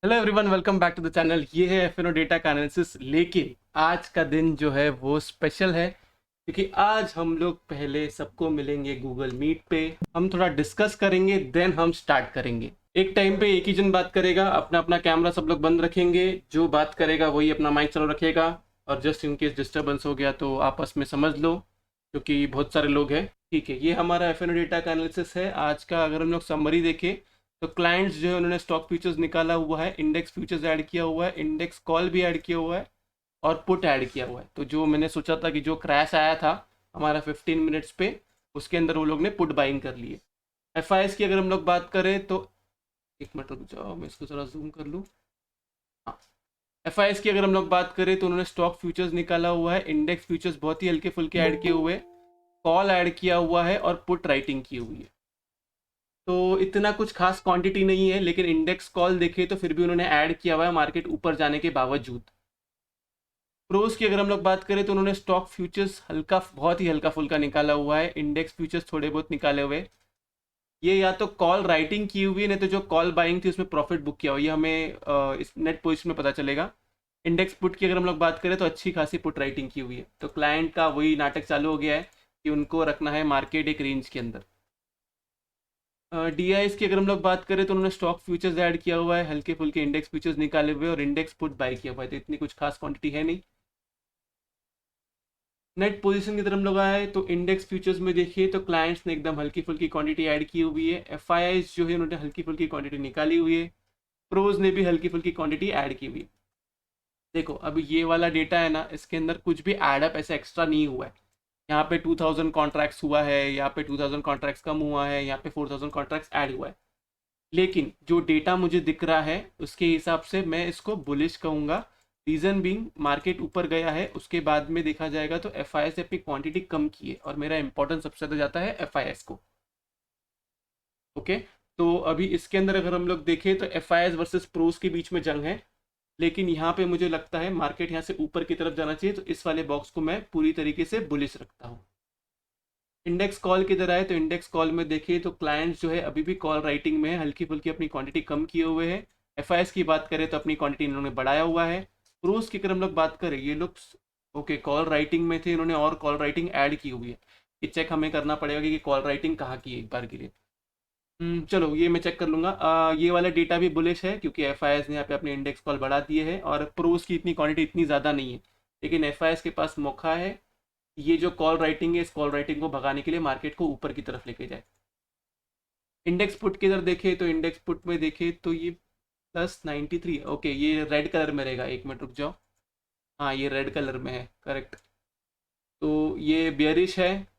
Hello everyone, welcome back to the channel. ये है F&O data का एनालिसिस। लेकिन आज का दिन जो है वो स्पेशल है क्योंकि आज हम लोग पहले सबको मिलेंगे गूगल मीट पे। हम थोड़ा डिस्कस करेंगे, देन हम स्टार्ट करेंगे। एक टाइम पे एक ही जन बात करेगा, अपना अपना कैमरा सब लोग बंद रखेंगे। जो बात करेगा वही अपना माइक चालू रखेगा। और जस्ट इन केस डिस्टर्बेंस हो गया तो आपस में समझ लो, क्योंकि बहुत सारे लोग हैं। ठीक है, ये हमारा एफएनओ डेटा का एनालिसिस है आज का। अगर हम लोग समरी देखें तो क्लाइंट्स जो है उन्होंने स्टॉक फ्यूचर्स निकाला हुआ है, इंडेक्स फ्यूचर्स ऐड किया हुआ है, इंडेक्स कॉल भी ऐड किया हुआ है और पुट ऐड किया हुआ है। तो जो मैंने सोचा था कि जो क्रैश आया था हमारा 15 मिनट्स पे, उसके अंदर वो लोग ने पुट बाइंग कर लिए। एफ की अगर हम लोग बात करें तो एक मिनट रुक जाओ, मैं इसको थोड़ा जूम कर लूँ। हाँ, एफ की अगर हम लोग बात करें तो उन्होंने स्टॉक फ्यूचर्स निकाला हुआ है, इंडेक्स फ्यूचर्स बहुत ही हल्के फुल्के ऐड किए हुए, कॉल ऐड किया हुआ है और पुट राइटिंग की हुई है। तो इतना कुछ खास क्वांटिटी नहीं है, लेकिन इंडेक्स कॉल देखे तो फिर भी उन्होंने ऐड किया हुआ है मार्केट ऊपर जाने के बावजूद। प्रोज की अगर हम लोग बात करें तो उन्होंने स्टॉक फ्यूचर्स हल्का, बहुत ही हल्का फुल्का निकाला हुआ है, इंडेक्स फ्यूचर्स थोड़े बहुत निकाले हुए। ये या तो कॉल राइटिंग की हुई है, नहीं तो जो कॉल बाइंग थी उसमें प्रॉफिट बुक किया हुआ है। ये हमें इस नेट पोजिशन में पता चलेगा। इंडेक्स पुट की अगर हम लोग बात करें तो अच्छी खासी पुट राइटिंग की हुई है। तो क्लाइंट का वही नाटक चालू हो गया है कि उनको रखना है मार्केट एक रेंज के अंदर। डी की अगर हम लोग बात करें तो उन्होंने स्टॉक फ्यूचर्स ऐड किया हुआ है, हल्के फुल्के इंडेक्स फ्यूचर्स निकाले हुए और इंडेक्स पुट बाई किया हुआ है। तो इतनी कुछ खास क्वांटिटी है नहीं। नेट पोजीशन की तरफ हम लोग आए तो इंडेक्स फ्यूचर्स में देखिए तो क्लाइंट्स ने एकदम हल्की फुल्की क्वांटिटी ऐड की हुई है। एफ जो है उन्होंने हल्की फुल्की क्वांटिटी निकाली हुई है। प्रोज ने भी हल्की फुल्की क्वांटिटी ऐड की हुई है। देखो अभी ये वाला डेटा है ना, इसके अंदर कुछ भी एडअप ऐसा एक्स्ट्रा नहीं हुआ है। यहाँ पे 2000 कॉन्ट्रैक्ट्स हुआ है, यहाँ पे 2000 कॉन्ट्रैक्ट्स कम हुआ है, यहाँ पे 4000 कॉन्ट्रैक्ट्स ऐड हुआ है। लेकिन जो डेटा मुझे दिख रहा है उसके हिसाब से मैं इसको बुलिश कहूँगा। रीज़न बीइंग मार्केट ऊपर गया है, उसके बाद में देखा जाएगा तो एफ आई से अपनी क्वांटिटी कम की है और मेरा इंपॉर्टेंस सबसे ज़्यादा जाता है एफ को। ओके, तो अभी इसके अंदर अगर हम लोग देखें तो एफ वर्सेस प्रोस के बीच में जंग है। लेकिन यहाँ पे मुझे लगता है मार्केट यहाँ से ऊपर की तरफ जाना चाहिए, तो इस वाले बॉक्स को मैं पूरी तरीके से बुलिश रखता हूँ। इंडेक्स कॉल किधर आए तो इंडेक्स कॉल में देखिए तो क्लाइंट्स जो है अभी भी कॉल राइटिंग में है, हल्की फुल्की अपनी क्वांटिटी कम किए हुए हैं। एफ की बात करें तो अपनी क्वांटिटी इन्होंने बढ़ाया हुआ है। प्रोस की अगर हम लोग बात करें, ये लोग ओके कॉल राइटिंग में थे, इन्होंने और कॉल राइटिंग ऐड की हुई है। ये चेक हमें करना पड़ेगा कि कॉल राइटिंग कहाँ की है एक बार के लिए। चलो ये मैं चेक कर लूँगा। ये वाला डेटा भी बुलिश है क्योंकि एफ ने यहाँ पे अपने इंडेक्स कॉल बढ़ा दिए हैं और प्रोस की इतनी क्वांटिटी इतनी ज़्यादा नहीं है। लेकिन एफ के पास मौका है, ये जो कॉल राइटिंग है इस कॉल राइटिंग को भगाने के लिए मार्केट को ऊपर की तरफ लेके जाए। इंडेक्स पुट की तरफ देखे तो इंडेक्स पुट में देखे तो ये +93। ओके, ये रेड कलर में रहेगा, एक मिनट रुक जाओ। हाँ, ये रेड कलर में है, करेक्ट। तो ये बियरिश है।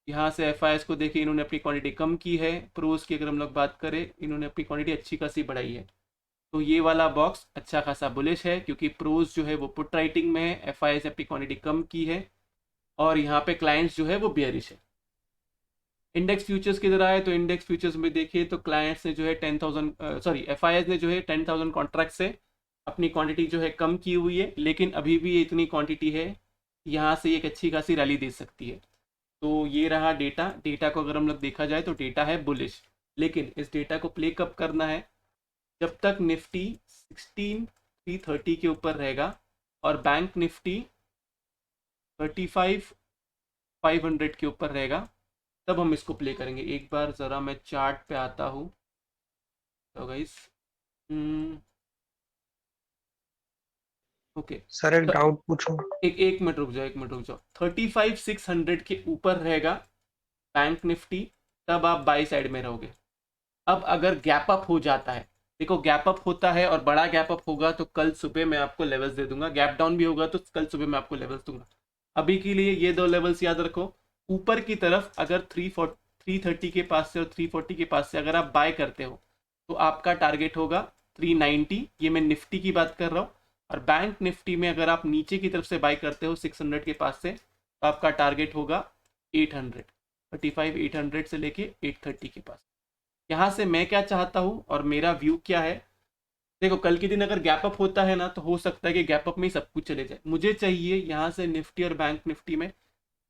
यहाँ से एफ को देखिए, इन्होंने अपनी क्वांटिटी कम की है। प्रोस की अगर हम लोग बात करें, इन्होंने अपनी क्वांटिटी अच्छी खासी बढ़ाई है। तो ये वाला बॉक्स अच्छा खासा बुलिश है क्योंकि प्रोस जो है वो पुट राइटिंग में है, एफ से अपनी क्वांटिटी कम की है और यहाँ पे क्लाइंट्स जो है वो बियरिश है। इंडेक्स फ्यूचर्स किधर आए तो इंडेक्स फ्यूचर्स में देखिए तो क्लाइंट्स ने जो है 10,000 सॉरी एफ ने जो है 10,000 कॉन्ट्रैक्ट से अपनी क्वांटिटी जो है कम की हुई है। लेकिन अभी भी ये इतनी क्वांटिटी है, यहाँ से एक अच्छी खासी रैली दे सकती है। तो ये रहा डेटा। डेटा को अगर हम लोग देखा जाए तो डेटा है बुलिश, लेकिन इस डेटा को प्ले कब करना है, जब तक निफ्टी 16,330 के ऊपर रहेगा और बैंक निफ्टी 35,500 के ऊपर रहेगा, तब हम इसको प्ले करेंगे। एक बार ज़रा मैं चार्ट पे आता हूँ। तो गाइस ओके, सर एक डाउट पूछूं। एक एक मिनट रुक जाओ, एक मिनट रुक जाओ। 35,600 के ऊपर रहेगा बैंक निफ्टी, तब आप बाई साइड में रहोगे। अब अगर गैप अप हो जाता है, देखो गैप अप होता है और बड़ा गैप अप होगा तो कल सुबह मैं आपको लेवल्स दे दूंगा। गैप डाउन भी होगा तो कल सुबह मैं आपको लेवल्स दूंगा। अभी के लिए ये दो लेवल्स याद रखो। ऊपर की तरफ अगर 330 के पास से और 340 के पास से अगर आप बाय करते हो तो आपका टारगेट होगा 390। ये मैं निफ्टी की बात कर रहा हूँ। और बैंक निफ्टी में अगर आप नीचे की तरफ से बाय करते हो 600 के पास से, तो आपका टारगेट होगा 800। 35,800 से लेके 830 के पास। यहाँ से मैं क्या चाहता हूँ और मेरा व्यू क्या है, देखो कल के दिन अगर गैप अप होता है ना तो हो सकता है कि गैप अप में ही सब कुछ चले जाए। मुझे चाहिए यहाँ से निफ्टी और बैंक निफ्टी में,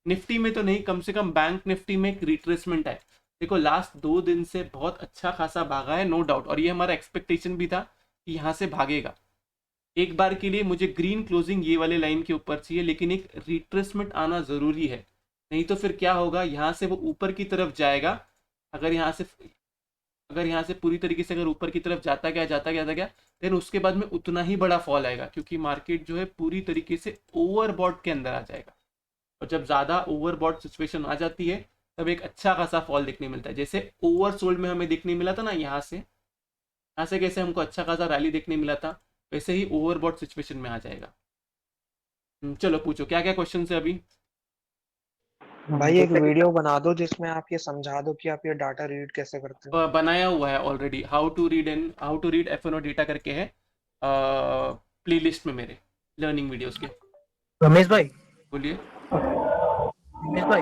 निफ्टी में तो नहीं, कम से कम बैंक निफ्टी में एक रिट्रेसमेंट है। देखो लास्ट 2 दिन से बहुत अच्छा खासा भागा है, नो डाउट, और ये हमारा एक्सपेक्टेशन भी था कि यहाँ से भागेगा। एक बार के लिए मुझे ग्रीन क्लोजिंग ये वाले लाइन के ऊपर चाहिए, लेकिन एक रिट्रेसमेंट आना ज़रूरी है, नहीं तो फिर क्या होगा, यहाँ से वो ऊपर की तरफ जाएगा। अगर यहाँ से अगर यहाँ से पूरी तरीके से अगर ऊपर की तरफ जाता गया देन उसके बाद में उतना ही बड़ा फॉल आएगा, क्योंकि मार्केट जो है पूरी तरीके से ओवरबॉट के अंदर आ जाएगा। और जब ज़्यादा ओवरबॉट सिचुएशन आ जाती है तब एक अच्छा खासा फॉल देखने मिलता है। जैसे ओवरसोल्ड में हमें देखने मिला था ना, यहाँ से कैसे हमको अच्छा खासा रैली देखने मिला था, वैसे ही ओवरबॉट सिचुएशन में आ जाएगा। चलो पूछो क्या क्या क्वेश्चन है अभी। भाई एक वीडियो बना दो जिसमें आप ये समझा दो कि आप ये डाटा रीड कैसे करते हो। बनाया हुआ है already, how to read F data करके है प्लेलिस्ट में मेरे लर्निंग वीडियोस के। रमेश भाई, बोलिए। रमेश भाई,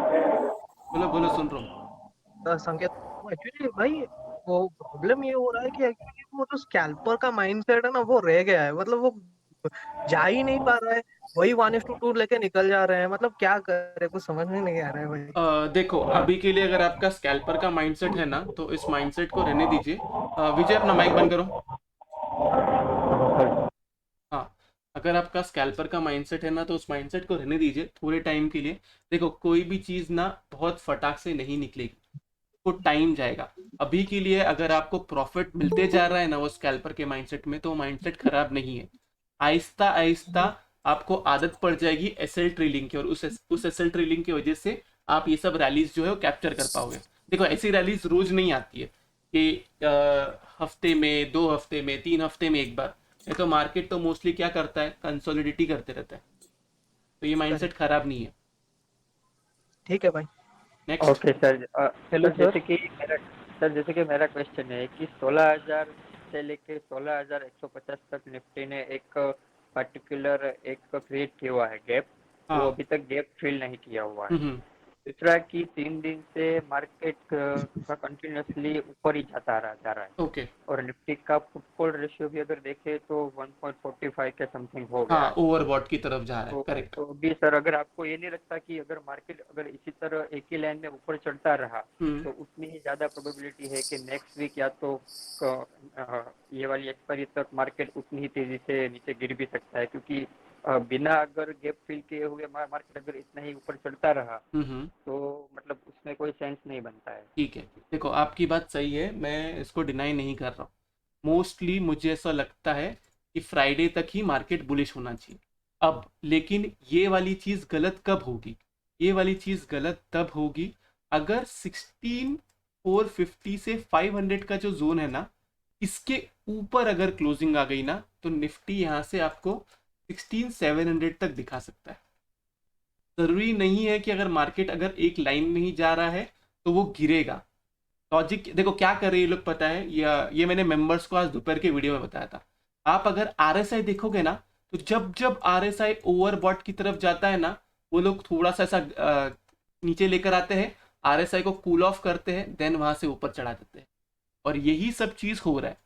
बोलो बोलो, सुन रहा हूँ। संकेत, एक्चुअली भाई वो प्रॉब्लम ये हो रहा है कि एक्चुअली वो जो स्कैल्पर का माइंडसेट है ना वो रह गया है, मतलब वो जा ही नहीं पा रहा है। वही 1:2 लेके निकल जा रहे हैं, मतलब क्या करे, कुछ समझ में नहीं आ रहा है भाई। देखो अभी के लिए अगर आपका स्कैल्पर का माइंडसेट है ना, तो इस माइंडसेट को रहने दीजिए। विजय अपना माइक बंद करो। हाँ, अगर आपका स्कैल्पर का माइंडसेट है ना, तो उस माइंडसेट को रहने दीजिए थोड़े टाइम के लिए। देखो कोई भी चीज़ ना बहुत फटाक से नहीं निकलेगी, को टाइम जाएगा। अभी के लिए अगर आपको प्रॉफिट मिलते जा रहा है ना वो स्कैल्पर के माइंडसेट में, तो माइंडसेट खराब नहीं है। आहिस्ता आहिस्ता आपको आदत पड़ जाएगी एसएल ट्रेलिंग की, और उस एसएल ट्रेलिंग की वजह से आप ये सब रैलीज जो है वो कैप्चर कर पाओगे। देखो ऐसी रैलीज रोज नहीं आती है कि हफ्ते में, 2 हफ्ते में, 3 हफ्ते में एक बार। ये तो मार्केट तो मोस्टली क्या करता है, कंसोलिडिटी करते रहता है। तो ये माइंडसेट खराब नहीं है। ठीक है भाई। Next. Okay sir. Hello sir sir. जैसे कि मेरा क्वेश्चन है कि 16,000 से लेके 16,150 तक निफ्टी ने एक पर्टिकुलर एक क्रिएट किया हुआ है गैप, वो हाँ। अभी तक गैप फिल नहीं किया हुआ है। हम्म। दूसरा कि 3 दिन से मार्केट का कंटिन्यूसली ऊपर ही जा रहा है। ओके। और निफ्टी का फुटफॉल रेशियो भी अगर देखें तो 1.45 के समथिंग हो गया हाँ, है। ओवरबॉट की तरफ जा रहा है, करेक्ट। तो भी सर, अगर आपको ये नहीं लगता कि अगर मार्केट अगर इसी तरह एक ही लाइन में ऊपर चढ़ता रहा तो उतनी ही ज़्यादा प्रोबेबिलिटी है कि नेक्स्ट वीक या तो ये वाली एक्सपायरी तक मार्केट उतनी ही तेज़ी से नीचे गिर भी सकता है, क्योंकि बिना अगर गैप फिल किए हुए मार्केट अगर इतना ही ऊपर चढ़ता रहा तो मतलब उसमें कोई सेंस नहीं बनता है। ठीक है। देखो आपकी बात सही है, मैं इसको डिनाई नहीं कर रहा हूँ। मोस्टली मुझे ऐसा लगता है कि फ्राइडे तक ही मार्केट बुलिश होना चाहिए। अब लेकिन ये वाली चीज़ गलत कब होगी, ये वाली चीज़ गलत तब होगी अगर 16,450 से 500 का जो जोन है ना, इसके ऊपर अगर क्लोजिंग आ गई ना, तो निफ्टी यहाँ से आपको 16,700 तक दिखा सकता है। जरूरी नहीं है कि अगर मार्केट अगर एक लाइन में ही जा रहा है तो वो गिरेगा। लॉजिक देखो क्या कर रहे हैं ये लोग, पता है, ये मैंने मेंबर्स को आज दोपहर के वीडियो में बताया था। आप अगर आरएसआई देखोगे ना, तो जब जब आरएसआई ओवरबॉट की तरफ जाता है ना, वो लोग थोड़ा सा ऐसा नीचे लेकर आते हैं, आरएसआई को कूल ऑफ करते हैं, देन वहां से ऊपर चढ़ा देते हैं। और यही सब चीज हो रहा है।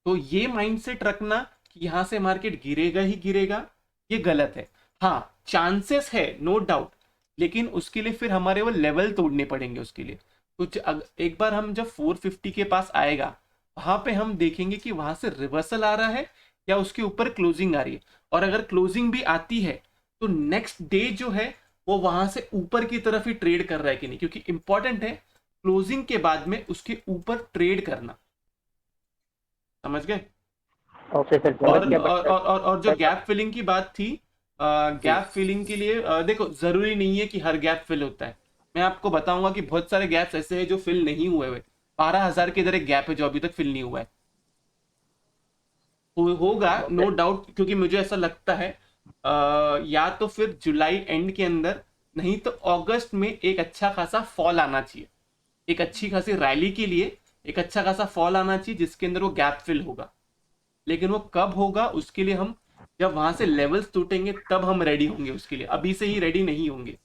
तो ये माइंडसेट रखना कि यहां से मार्केट गिरेगा ही गिरेगा, ये गलत है। हाँ, चांसेस है नो डाउट, लेकिन उसके लिए फिर हमारे वो लेवल तोड़ने पड़ेंगे उसके लिए। कुछ एक बार हम जब 450 के पास आएगा, वहां पे हम देखेंगे कि वहां से रिवर्सल आ रहा है या उसके ऊपर क्लोजिंग आ रही है। और अगर क्लोजिंग भी आती है तो नेक्स्ट डे जो है वो वहां से ऊपर की तरफ ही ट्रेड कर रहा है कि नहीं, क्योंकि इंपॉर्टेंट है क्लोजिंग के बाद में उसके ऊपर ट्रेड करना। समझ गए। Okay sir. और जो गैप फिलिंग की बात थी, गैप फिलिंग के लिए देखो जरूरी नहीं है कि हर गैप फिल होता है। मैं आपको बताऊंगा कि बहुत सारे गैप्स ऐसे हैं जो फिल नहीं हुए हुए। 12,000 के इधर एक गैप है जो अभी तक फिल नहीं हुआ है। होगा नो डाउट, क्योंकि मुझे ऐसा लगता है या तो फिर जुलाई एंड के अंदर, नहीं तो अगस्त में एक अच्छा खासा फॉल आना चाहिए। एक अच्छी खासी रैली के लिए एक अच्छा खासा फॉल आना चाहिए जिसके अंदर वो गैप फिल होगा। लेकिन वो कब होगा उसके लिए हम जब वहां से लेवल्स टूटेंगे तब हम रेडी होंगे उसके लिए, अभी से ही रेडी नहीं होंगे।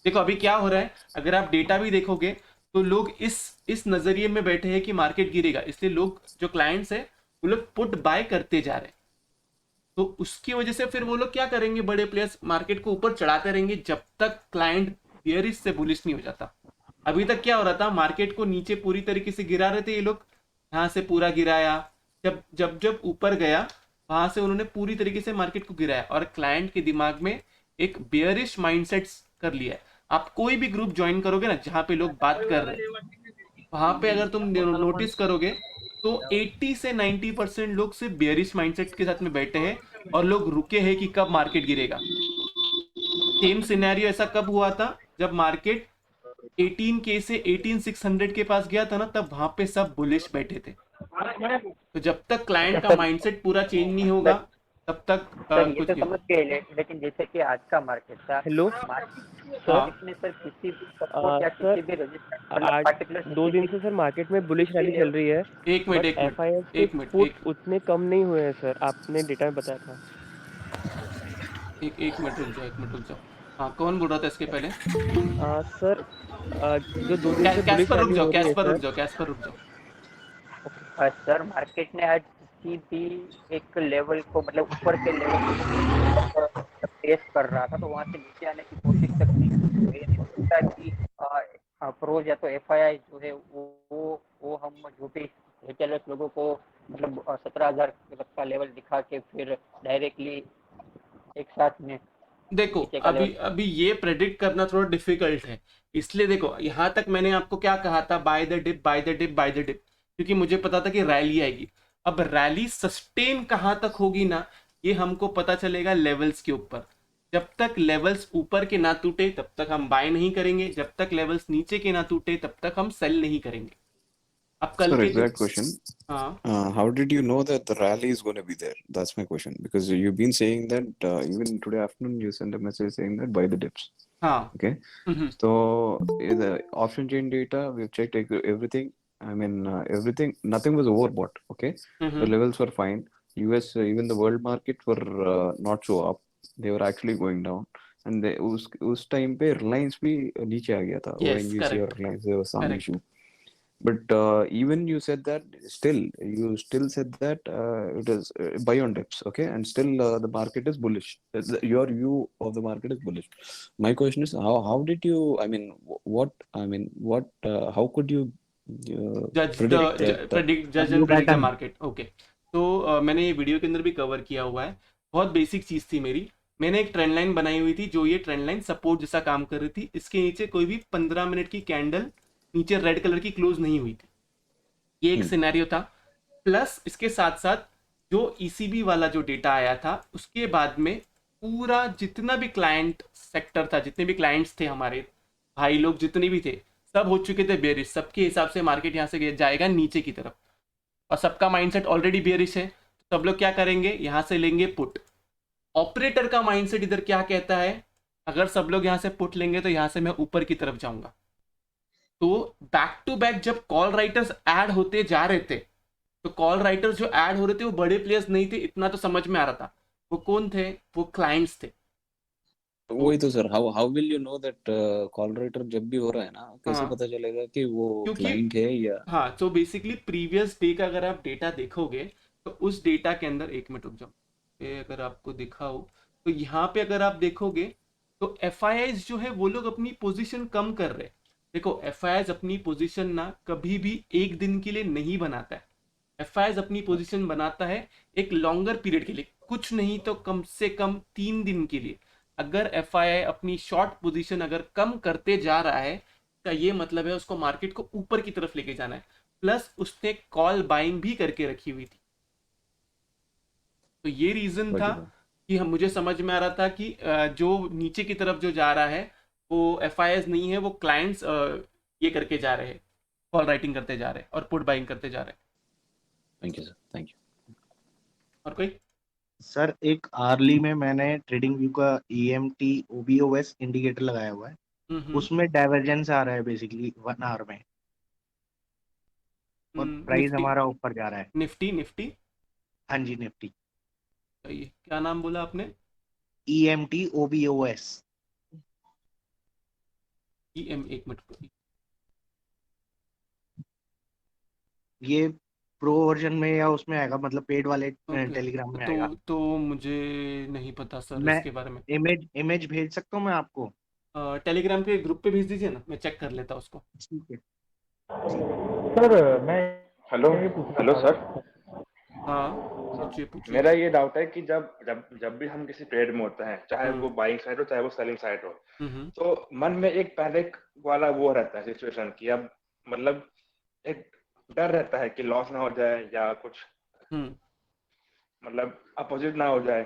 देखो अभी क्या हो रहा है, अगर आप डेटा भी देखोगे तो लोग इस नजरिए में बैठे हैं कि मार्केट गिरेगा, इसलिए लोग जो क्लाइंट्स है वो लोग पुट बाय करते जा रहे हैं। तो उसकी वजह से फिर वो लोग क्या करेंगे, बड़े प्लेयर्स मार्केट को ऊपर चढ़ाते रहेंगे जब तक क्लाइंट बियरिश से बुलिश नहीं हो जाता। अभी तक क्या हो रहा था, मार्केट को नीचे पूरी तरीके से गिरा रहे थे ये लोग, यहाँ से पूरा गिराया, जब जब जब ऊपर गया वहां से उन्होंने पूरी तरीके से मार्केट को गिराया और क्लाइंट के दिमाग में एक बेयरिश माइंडसेट कर लिया है। आप कोई भी ग्रुप ज्वाइन करोगे ना जहाँ पे लोग बात कर रहे हैं, वहां पे अगर तुम नोटिस करोगे तो 80 से 90% लोग सिर्फ बेयरिश माइंडसेट के साथ में बैठे हैं और लोग रुके हैं कि कब मार्केट गिरेगा। सेम सिनेरियो ऐसा कब हुआ था जब मार्केट 18K से 18600 के पास गया था ना, तब वहां पे सब बुलिश बैठे थे। तो जब तक क्लाइंट का सर माइंडसेट पूरा चेंज नहीं होगा सर तब तक सर ये कुछ तो नहीं समझ होगा। गए लेकिन जैसे कि आज का मार्केट था, हेलो हाँ मार्केट में सर किसी भी सपोर्ट या सर, किसी भी रजिस्टर मतलब आज पार्टिकुलर 2 दिन से सर मार्केट में बुलिश रैली चल रही है, एक मिनट बट एक मिनट एफआईआई के एक मिनट पुट उतने कम नहीं हुए हैं सर, आपने डेटा में बताया था। एक मिनट रुक जाओ, एक मिनट रुक जाओ। हाँ, कौन बोल रहा था इसके पहले? सर, जो 2 दिन से बुलिश कैस्पर रुक रैली जाओ, हो रही है कैस्पर रुक सर। जाओ, कैस्पर रुक जाओ। सर मार्केट ने आज किसी भी एक लेवल को मतलब ऊपर के लेवल को टेस्ट कर रहा था, तो वहां से नीचे आने की कोशिश तक नहीं की। तो ये नहीं हो सकता कि प्रोज या तो एफआईआई जो है वो हम झूठे रिटेलर्स लोगों को मतलब 17,000 तक का लेवल दिखा के फिर डायरेक्टली एक साथ में देखो, नीचे का अभी लेवल। अभी ये प्रेडिक्ट करना थोड़ा डिफिकल्ट है। इसलिए देखो, यहाँ तक मैंने आपको क्या कहा था, buy the dip buy the dip buy the dip, क्योंकि मुझे पता था कि रैली आएगी। अब रैली सस्टेन कहाँ तक होगी ना, ये हमको पता चलेगा लेवल्स के ऊपर। जब तक लेवल्स ऊपर के ना टूटे तब तक हम बाय नहीं करेंगे, जब तक लेवल्स नीचे के ना टूटे तब तक हम सेल नहीं करेंगे। अब कल Sir, के exact question. हाँ How did you know that the rally is going to be there? That's my question. Because you've been saying that even today afternoon you sent a message saying that buy the dips. हाँ Okay. Hmm, So the option chain data, we've checked everything. I mean, everything, nothing was overbought. Okay. The hmm, levels were fine. US, even the world market were not so up. They were actually going down. And उस time पे Reliance भी नीचे आ गया था. yes, ONGC और correct, Reliance, there was some correct. issue. But even you said that you still said that it is buy on dips, okay, and still the market is bullish. Your view of the market is bullish. My question is, how did you? I mean, what? How could you जज predict that? जज and predict the market. Okay, तो मैंने ये video के अंदर भी cover किया हुआ है। बहुत बेसिक चीज थी मेरी। मैंने एक ट्रेंड लाइन बनाई हुई थी, जो ये ट्रेंड लाइन सपोर्ट जैसा काम कर रही थी। इसके नीचे कोई भी 15 मिनट की कैंडल नीचे रेड कलर की क्लोज नहीं हुई थी। ये एक सिनेरियो था। प्लस इसके साथ साथ जो ईसीबी वाला जो डेटा आया था, उसके बाद में पूरा जितना भी क्लाइंट सेक्टर था, जितने भी क्लाइंट्स थे हमारे भाई लोग जितने भी थे, सब हो चुके थे बेरिश। सबके हिसाब से मार्केट यहाँ से जाएगा नीचे की तरफ, और सबका माइंडसेट ऑलरेडी बेरिश है। सब लोग क्या करेंगे, यहाँ से लेंगे पुट। ऑपरेटर का माइंडसेट इधर क्या कहता है, अगर सब लोग यहाँ से पुट लेंगे तो यहाँ से मैं ऊपर की तरफ जाऊंगा। तो बैक टू बैक जब कॉल राइटर्स ऐड होते जा रहे थे, तो कॉल राइटर्स जो ऐड हो रहे थे वो बड़े प्लेयर्स नहीं थे, इतना तो समझ में आ रहा था। वो कौन थे, वो क्लाइंट्स थे। वही तो sir, how will you know that call writer जब भी हो रहा है ना, कैसे हाँ, पता चलेगा कि वो क्योंकि क्लाइंट है या? हाँ, तो बेसिकली प्रीवियस डे का अगर आप डेटा देखोगे तो उस डेटा के अंदर, एक मिनट रुक जाओ, ये अगर आपको दिखाओ तो यहाँ पे अगर आप देखोगे तो एफ जो है वो लोग अपनी पोजीशन कम कर रहे हैं। देखो, एफ अपनी पोजीशन ना कभी भी एक दिन के लिए नहीं बनाता है। एफ अपनी पोजीशन बनाता है एक लॉन्गर पीरियड के लिए, कुछ नहीं तो कम से कम 3 दिन के लिए। अगर एफ अपनी शॉर्ट पोजीशन अगर कम करते जा रहा है, का ये मतलब है उसको मार्केट को ऊपर की तरफ लेके जाना है। प्लस उसने कॉल बाइंग भी करके रखी हुई थी। तो ये रीजन था कि हम मुझे समझ में आ रहा था कि जो नीचे की तरफ जो जा रहा है वो एफ नहीं है, वो क्लाइंट्स ये करके जा रहे हैं, कॉल राइटिंग करते जा रहे हैं और पुट बाइंग करते जा रहे हैं। Thank you sir, thank you. और कोई? सर एक आर्ली में मैंने ट्रेडिंग व्यू का EMT OBOS इंडिकेटर लगाया हुआ है, उसमें डाइवर्जेंस आ रहा है बेसिकली 1 आवर में, और प्राइस हमारा ऊपर जा रहा है। निफ्टी हाँ जी, निफ्टी। ये क्या नाम बोला आपने? EMT OBOS। एक मिनट, ये प्रो वर्जन में या उसमें आएगा, मतलब पेड वाले टेलीग्राम में आएगा। तो मुझे नहीं पता सर मैं इसके बारे में। इमेज भेज सकता हूँ मैं आपको? टेलीग्राम के ग्रुप पे भेज दीजिए ना, मैं चेक कर लेता उसको। ठीक है सर मैं हेलो सर। हाँ पूछिए पूछिए। मेरा ये डाउट है कि जब जब जब भी हम किसी ट्रेड में होते हैं, चाहे वो हम्म बाइंग साइड हो चाहे वो सेलिंग साइड हो, हम्म तो मन में एक पैनिक वाला वो रहता है सिचुएशन कि अब मतलब एक डर रहता है कि लॉस ना हो जाए या कुछ हम्म मतलब अपोजिट ना हो जाए।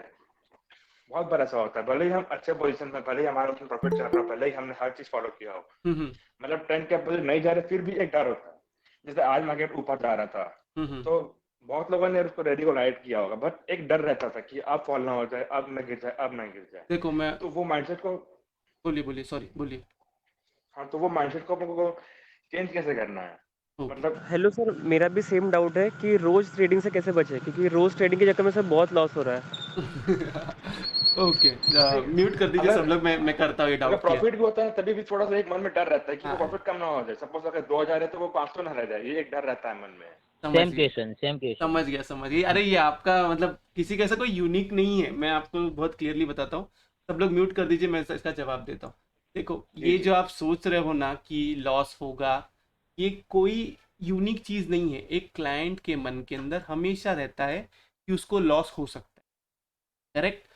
बहुत बार ऐसा होता है, भले ही हम अच्छे पोजीशन में, भले ही हमारा उसमें प्रॉफिट चल रहा हो, भले ही हमने हर चीज फॉलो किया हो, हम्म मतलब ट्रेंड के अपोजिट नहीं जा रहे, फिर भी एक डर होता है। जैसे आज मार्केट ऊपर जा रहा था, हम्म। तो बहुत लोगों ने उसको रेडी को राइट किया होगा, बट एक डर रहता था कि अब फॉल ना हो जाए, अब ना गिर जाए, अब ना गिर जाए। देखो मैं, तो वो माइंडसेट को, बोलिए बोलिए, सॉरी बोलिए। हाँ, तो वो माइंडसेट को हमको चेंज कैसे करना है, ओके। मतलब हेलो सर, मेरा भी सेम डाउट है कि रोज ट्रेडिंग से कैसे बचे, क्योंकि रोज ट्रेडिंग के चक्कर में सर बहुत लॉस हो रहा है। ओके, नहीं, म्यूट कर दीजिए सब अगर लोग, मैं करता हूँ ये अगर डाउट क्लियर। प्रॉफिट भी होता है तभी भी थोड़ा सा एक मन में डर रहता है कि वो हाँ, प्रॉफिट कम ना हो जाए। सपोज अगर 2000 है तो वो 500 ना रह जाए, ये एक डर रहता है मन में। समझ सेम गया क्वेश्चन सेम क्वेश्चन। समझ गया। अरे ये आपका मतलब किसी का ऐसा कोई यूनिक नहीं है, मैं आपको बहुत क्लियरली बताता हूँ। सब लोग म्यूट कर दीजिए, मैं इसका जवाब देता हूँ। देखो जी ये जी। जो आप सोच रहे हो ना कि लॉस होगा, ये कोई यूनिक चीज नहीं है। एक क्लाइंट के मन के अंदर हमेशा रहता है कि उसको लॉस हो सकता है, करेक्ट।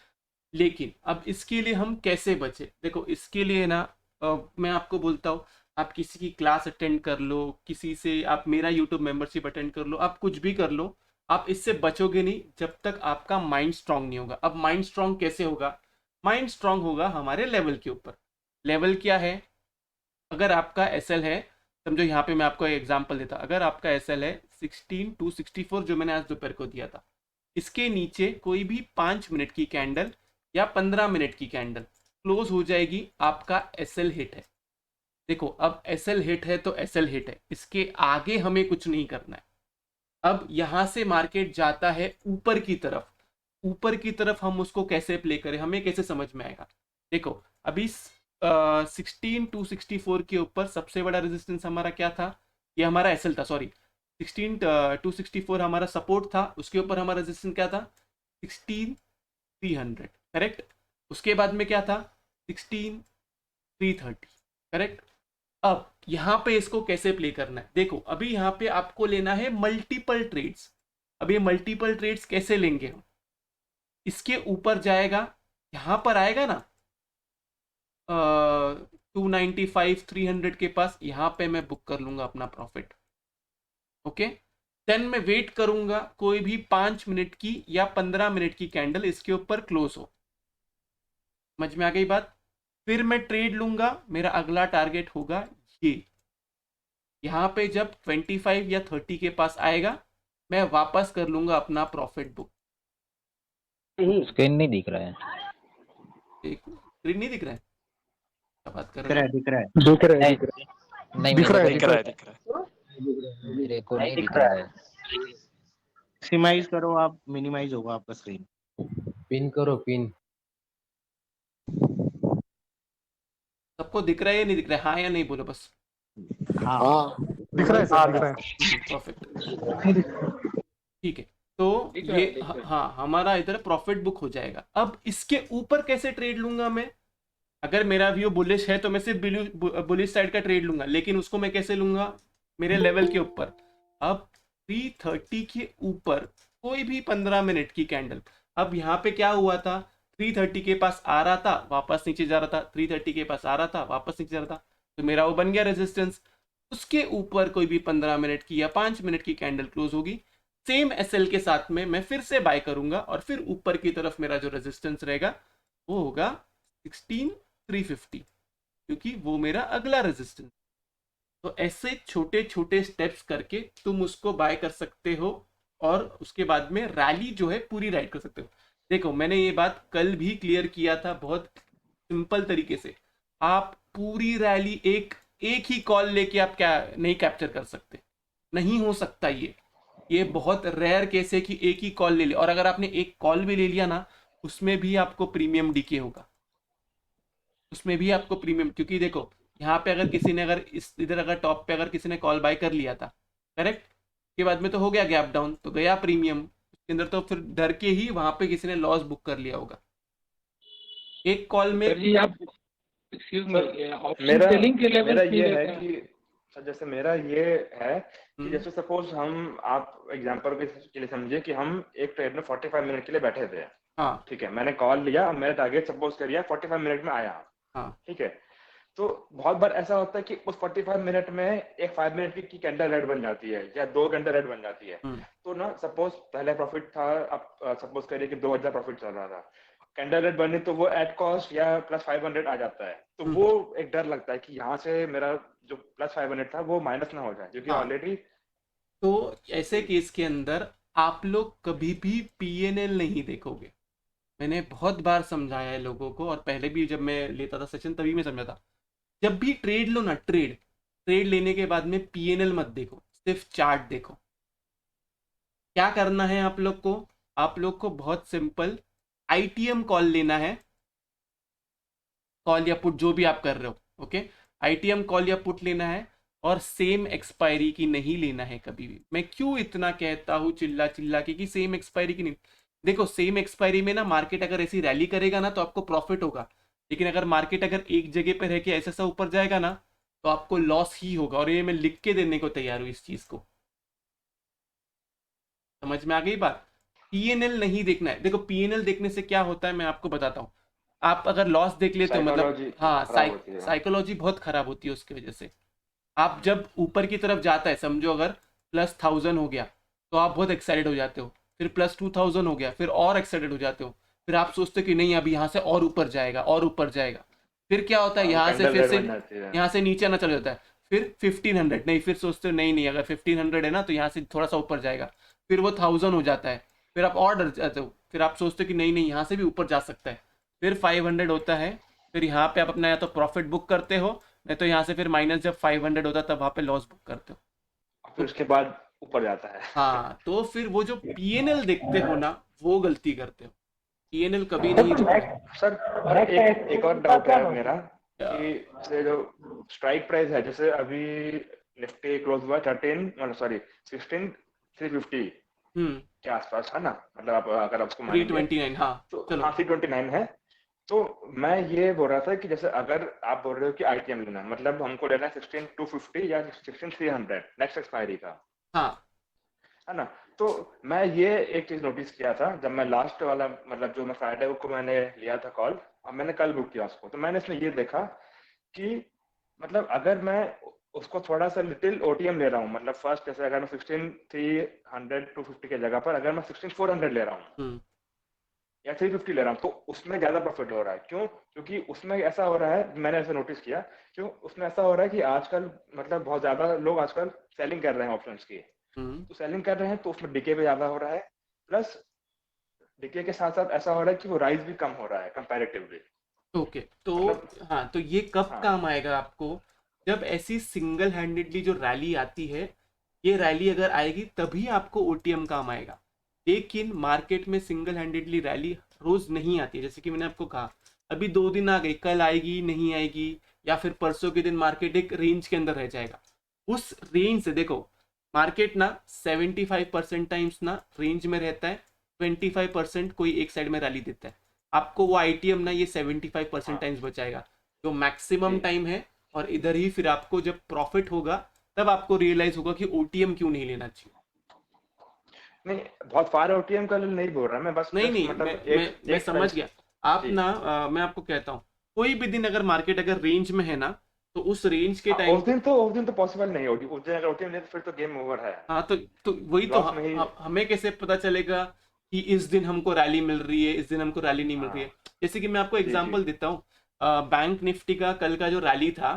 लेकिन अब इसके लिए हम कैसे बचे? देखो इसके लिए ना, मैं आपको बोलता हूँ, आप किसी की क्लास अटेंड कर लो, किसी से आप मेरा यूट्यूब मेंबरशिप अटेंड कर लो, आप कुछ भी कर लो, आप इससे बचोगे नहीं जब तक आपका माइंड स्ट्रांग नहीं होगा। अब माइंड स्ट्रांग कैसे होगा? माइंड स्ट्रांग होगा हमारे लेवल के ऊपर। लेवल क्या है? अगर आपका एस एल है, समझो यहाँ पे मैं आपको एक एग्जाम्पल देता, अगर आपका एस एल है 16,264 जो मैंने आज दोपहर को दिया था, इसके नीचे कोई भी 5 मिनट की कैंडल या 15 मिनट की कैंडल क्लोज हो जाएगी, आपका एस एल हिट है। देखो अब एस एल हिट है तो एस एल हिट है, इसके आगे हमें कुछ नहीं करना है। अब यहां से मार्केट जाता है ऊपर की तरफ, ऊपर की तरफ हम उसको कैसे प्ले करें, हमें कैसे समझ में आएगा? देखो अभी 16,264 के ऊपर सबसे बड़ा रेजिस्टेंस हमारा क्या था? ये हमारा एसएल था, सॉरी, 16,264 हमारा सपोर्ट था, उसके ऊपर हमारा रेजिस्टेंस क्या था? 16,300, करेक्ट। उसके बाद में क्या था? 16,330, करेक्ट। अब यहाँ पे इसको कैसे प्ले करना है? देखो अभी यहाँ पे आपको लेना है मल्टीपल ट्रेड्स। अब ये मल्टीपल ट्रेड्स कैसे लेंगे हम? इसके ऊपर जाएगा, यहाँ पर आएगा ना 295 300 के पास, यहाँ पे मैं बुक कर लूंगा अपना प्रॉफिट। ओके, देन मैं वेट करूंगा कोई भी 5 मिनट की या 15 मिनट की कैंडल इसके ऊपर क्लोज हो। समझ में आ गई बात? फिर मैं ट्रेड लूंगा, मेरा अगला टारगेट होगा ये। यहाँ पे जब 25 या 30 के पास आएगा, मैं वापस कर लूंगा अपना प्रॉफिट बुक। स्क्रीन नहीं दिख रहा है। स्क्रीन नहीं दिख रहा है? क्या बात कर दिख रहे रहा हो? है दिख रहा है दिख रहा है नहीं दिख रहा है नहीं, दिख रहा है मेरे दिख रहा है दिख रहा है। मेरे को नहीं दिख रहा है। मैक्सिमाइज करो आप, मिनिमाइज होगा आपका स्क्रीन। पिन करो पिन। सबको दिख रहा है या नहीं दिख रहा है? हाँ या नहीं बोलो बस। हाँ दिख रहा है सर दिख रहा है। परफेक्ट, ठीक है। तो ये हाँ हमारा इधर प्रॉफिट बुक हो जाएगा। अब इसके ऊपर कैसे ट्रेड लूंगा मैं? अगर मेरा व्यू बुलिश है तो मैं सिर्फ बुलिश साइड का ट्रेड लूंगा, लेकिन उसको मैं कैसे लूंगा? मेरे लेवल के ऊपर। अब 330 के ऊपर कोई भी 15 मिनट की कैंडल, अब यहाँ पे क्या हुआ था? 330 के पास आ रहा था, वापस नीचे जा रहा था, 330 के पास आ रहा था, वापस नीचे जा रहा था, तो मेरा वो बन गया रेजिस्टेंस। उसके ऊपर कोई भी 15 मिनट की या 5 मिनट की कैंडल क्लोज होगी, सेम एसएल के साथ में मैं फिर से बाय करूंगा, और फिर ऊपर की तरफ मेरा जो रेजिस्टेंस रहेगा वो होगा 16,350, क्योंकि वो मेरा अगला रेजिस्टेंस। तो ऐसे छोटे छोटे स्टेप्स करके तुम उसको बाय कर सकते हो, और उसके बाद में रैली जो है पूरी राइड कर सकते हो। देखो मैंने ये बात कल भी क्लियर किया था बहुत सिंपल तरीके से। आप पूरी रैली एक ही कॉल लेके आप क्या नहीं कैप्चर कर सकते, नहीं हो सकता। ये बहुत रेयर केस है कि एक ही कॉल ले ले, और अगर आपने एक कॉल भी ले लिया ना, उसमें भी आपको प्रीमियम डीके होगा, उसमें भी आपको प्रीमियम, क्योंकि देखो यहाँ पे अगर किसी ने अगर इस इधर अगर टॉप पे अगर किसी ने कॉल बाय कर लिया था, करेक्ट, के बाद में तो हो गया गैप डाउन, तो गया प्रीमियम उसके अंदर, तो फिर डर के ही वहां पे किसी ने लॉस बुक कर लिया होगा एक कॉल में। सर जी आप एक्सक्यूज मी, मेरा सेलिंग के लेवल मेरा ये है कि सर जैसे मेरा ये है कि हम्म, जैसे सपोज हम आप एग्जांपल के लिए समझिए कि हम एक ट्रेड में 45 मिनट के लिए बैठे थे, हाँ ठीक है, मैंने कॉल लिया, अब मेरा टारगेट सपोज करिए 45 मिनट में आया, हाँ ठीक है। तो बहुत बार ऐसा होता है कि उस 45 मिनट में एक 5 मिनट की कैंडल रेड बन जाती है या 2 कैंडल रेड बन जाती है। हम्म, तो ना सपोज पहले प्रॉफिट था, अब सपोज करिए कि 2000 प्रॉफिट चल रहा था, कैंडल रेड बनी तो वो एट कॉस्ट या प्लस 500 आ जाता है, तो हम्म, वो एक डर लगता है कि यहाँ से मेरा जो प्लस 500 था वो माइनस ना हो जाए, क्योंकि हाँ। ऑलरेडी। तो ऐसे जी केस के अंदर आप लोग कभी भी पीएनएल नहीं देखोगे। मैंने बहुत बार समझाया है लोगों को, और पहले भी जब मैं लेता था सेशन तभी मैं समझाता। जब भी ट्रेड लो ना, ट्रेड ट्रेड लेने के बाद में पीएनएल मत देखो, सिर्फ चार्ट देखो। क्या करना है आप लोग को? आप लोग को बहुत सिंपल आईटीएम कॉल लेना है, कॉल या पुट जो भी आप कर रहे हो, ओके। आईटीएम कॉल या पुट लेना है, और सेम एक्सपायरी की नहीं लेना है कभी भी। मैं क्यों इतना कहता हूँ चिल्ला चिल्ला के कि सेम एक्सपायरी की नहीं? देखो, सेम एक्सपायरी में ना मार्केट अगर ऐसी रैली करेगा ना तो आपको प्रॉफिट होगा, लेकिन अगर मार्केट अगर एक जगह पे रह के ऐसा ऐसा ऊपर जाएगा ना तो आपको लॉस ही होगा। और ये मैं लिख के देने को तैयार हूँ इस चीज को। समझ में आ गई बात? पीएनएल नहीं देखना है। देखो, पीएनएल देखने से क्या होता है मैं आपको बताता हूँ। आप अगर लॉस देख लेते हो, मतलब साइकोलॉजी हाँ, खराब होती है। साइकोलॉजी बहुत खराब होती है उसकी वजह से। आप जब ऊपर की तरफ जाता है, समझो अगर प्लस 1000 हो गया तो आप बहुत एक्साइटेड हो जाते हो, फिर प्लस 2000 हो गया फिर और एक्साइटेड हो जाते हो, फिर आप सोचते हो कि नहीं अभी यहाँ से और ऊपर जाएगा और ऊपर जाएगा। फिर क्या होता है, हाँ, वो यहाँ से कैंडल फिर रेड से बन जाती है। यहाँ से नीचे ना चले जाता है। फिर 1500, नहीं, फिर सोचते हो नहीं नहीं अगर 1500 है ना तो यहाँ से थोड़ा सा ऊपर जाएगा, फिर वो 1000 हो जाता है, फिर आप और डर जाते हो, फिर आप सोचते हो कि नहीं नहीं यहाँ से भी ऊपर जा सकता है, फिर 500 होता है, फिर यहाँ पे आप अपना या तो प्रॉफिट बुक करते हो, नहीं तो यहाँ से फिर माइनस जब 500 होता है तब वहाँ पे लॉस बुक करते हो। फिर तो उसके बाद ऊपर जाता है। हाँ, तो फिर वो जो पीएनएल देखते हो ना वो गलती करते हो। पीएनएल कभी नहीं देखना है। सर और एक और डाउट है मेरा या, कि जैसे जो स्ट्राइक प्राइस है, जैसे अभी निफ्टी क्लोज हुआ 16,350 हम्म, के आसपास है ना, मतलब आप अगर आप उसको मानेंगे 329, हाँ। तो चलो, हाँ 329 है। तो मैं ये बोल रहा था कि जैसे अगर आप बोल रहे हो कि आईटीएम लेना है, मतलब हमको लेना है 16,250 या 16,300 नेक्स्ट एक्सपायरी का, हाँ, है ना। तो मैं ये एक चीज नोटिस किया था जब मैं लास्ट वाला, मतलब जो मैं फ्राइडे को मैंने लिया था कॉल, और मैंने कल बुक किया उसको, तो मैंने इसमें ये देखा कि मतलब अगर मैं उसको थोड़ा सा लिटिल ओटीएम ले रहा हूँ, मतलब फर्स्ट जैसे अगर मैं 16,300 250 की जगह पर अगर मैं 16,400 ले रहा हूँ या 350 ले रहा हूँ, तो उसमें ज्यादा प्रॉफिट हो रहा है। क्यों? क्योंकि उसमें ऐसा हो रहा है, मैंने ऐसा नोटिस किया, क्यों उसमें ऐसा हो रहा है कि आजकल मतलब बहुत ज्यादा लोग आजकल सेलिंग कर रहे हैं ऑप्शंस की, तो सेलिंग कर रहे हैं तो उसमें डिके भी ज्यादा हो रहा है, प्लस डिके के साथ साथ ऐसा हो रहा है कि वो राइज भी कम हो रहा है कंपैरेटिवली। ओके। तो मतलब हाँ, तो ये कब हाँ काम आएगा आपको? जब ऐसी सिंगल हैंडेडली जो रैली आती है, ये रैली अगर आएगी तभी आपको ओटीएम काम आएगा। लेकिन मार्केट में सिंगल हैंडेडली रैली रोज नहीं आती है। जैसे कि मैंने आपको कहा, अभी 2 दिन आ गई, कल आएगी नहीं आएगी, या फिर परसों के दिन मार्केट एक रेंज के अंदर रह जाएगा। उस रेंज से देखो, मार्केट ना 75% टाइम्स ना रेंज में रहता है, 25% कोई एक साइड में रैली देता है। आपको वो आईटीएम ना ये 75% हाँ टाइम्स बचाएगा, जो मैक्सिमम जी। टाइम है। और इधर ही फिर आपको जब प्रॉफिट होगा तब आपको रियलाइज होगा कि ओटीएम क्यों नहीं लेना चाहिए। नहीं, बहुत फार ओटीएम का नहीं बोल रहा मैं, बस नहीं जस्ट नहीं, मतलब मैं एक समझ प्राइस। गया। आप जी ना मैं आपको कहता हूँ, कोई भी दिन अगर मार्केट अगर रेंज में है ना तो उस रेंज के हाँ, टाइम पे, उस दिन तो पॉसिबल नहीं होगी, उस दिन अगर ओटीएम ले तो फिर तो गेम ओवर है, हाँ, तो वही तो लॉस में ही। हमें कैसे पता चलेगा कि इस दिन हमको रैली मिल रही है, इस दिन हमको रैली नहीं मिल रही है? हाँ जैसे कि मैं आपको जी जी एग्जांपल देता हूँ। बैंक निफ्टी का कल का जो रैली था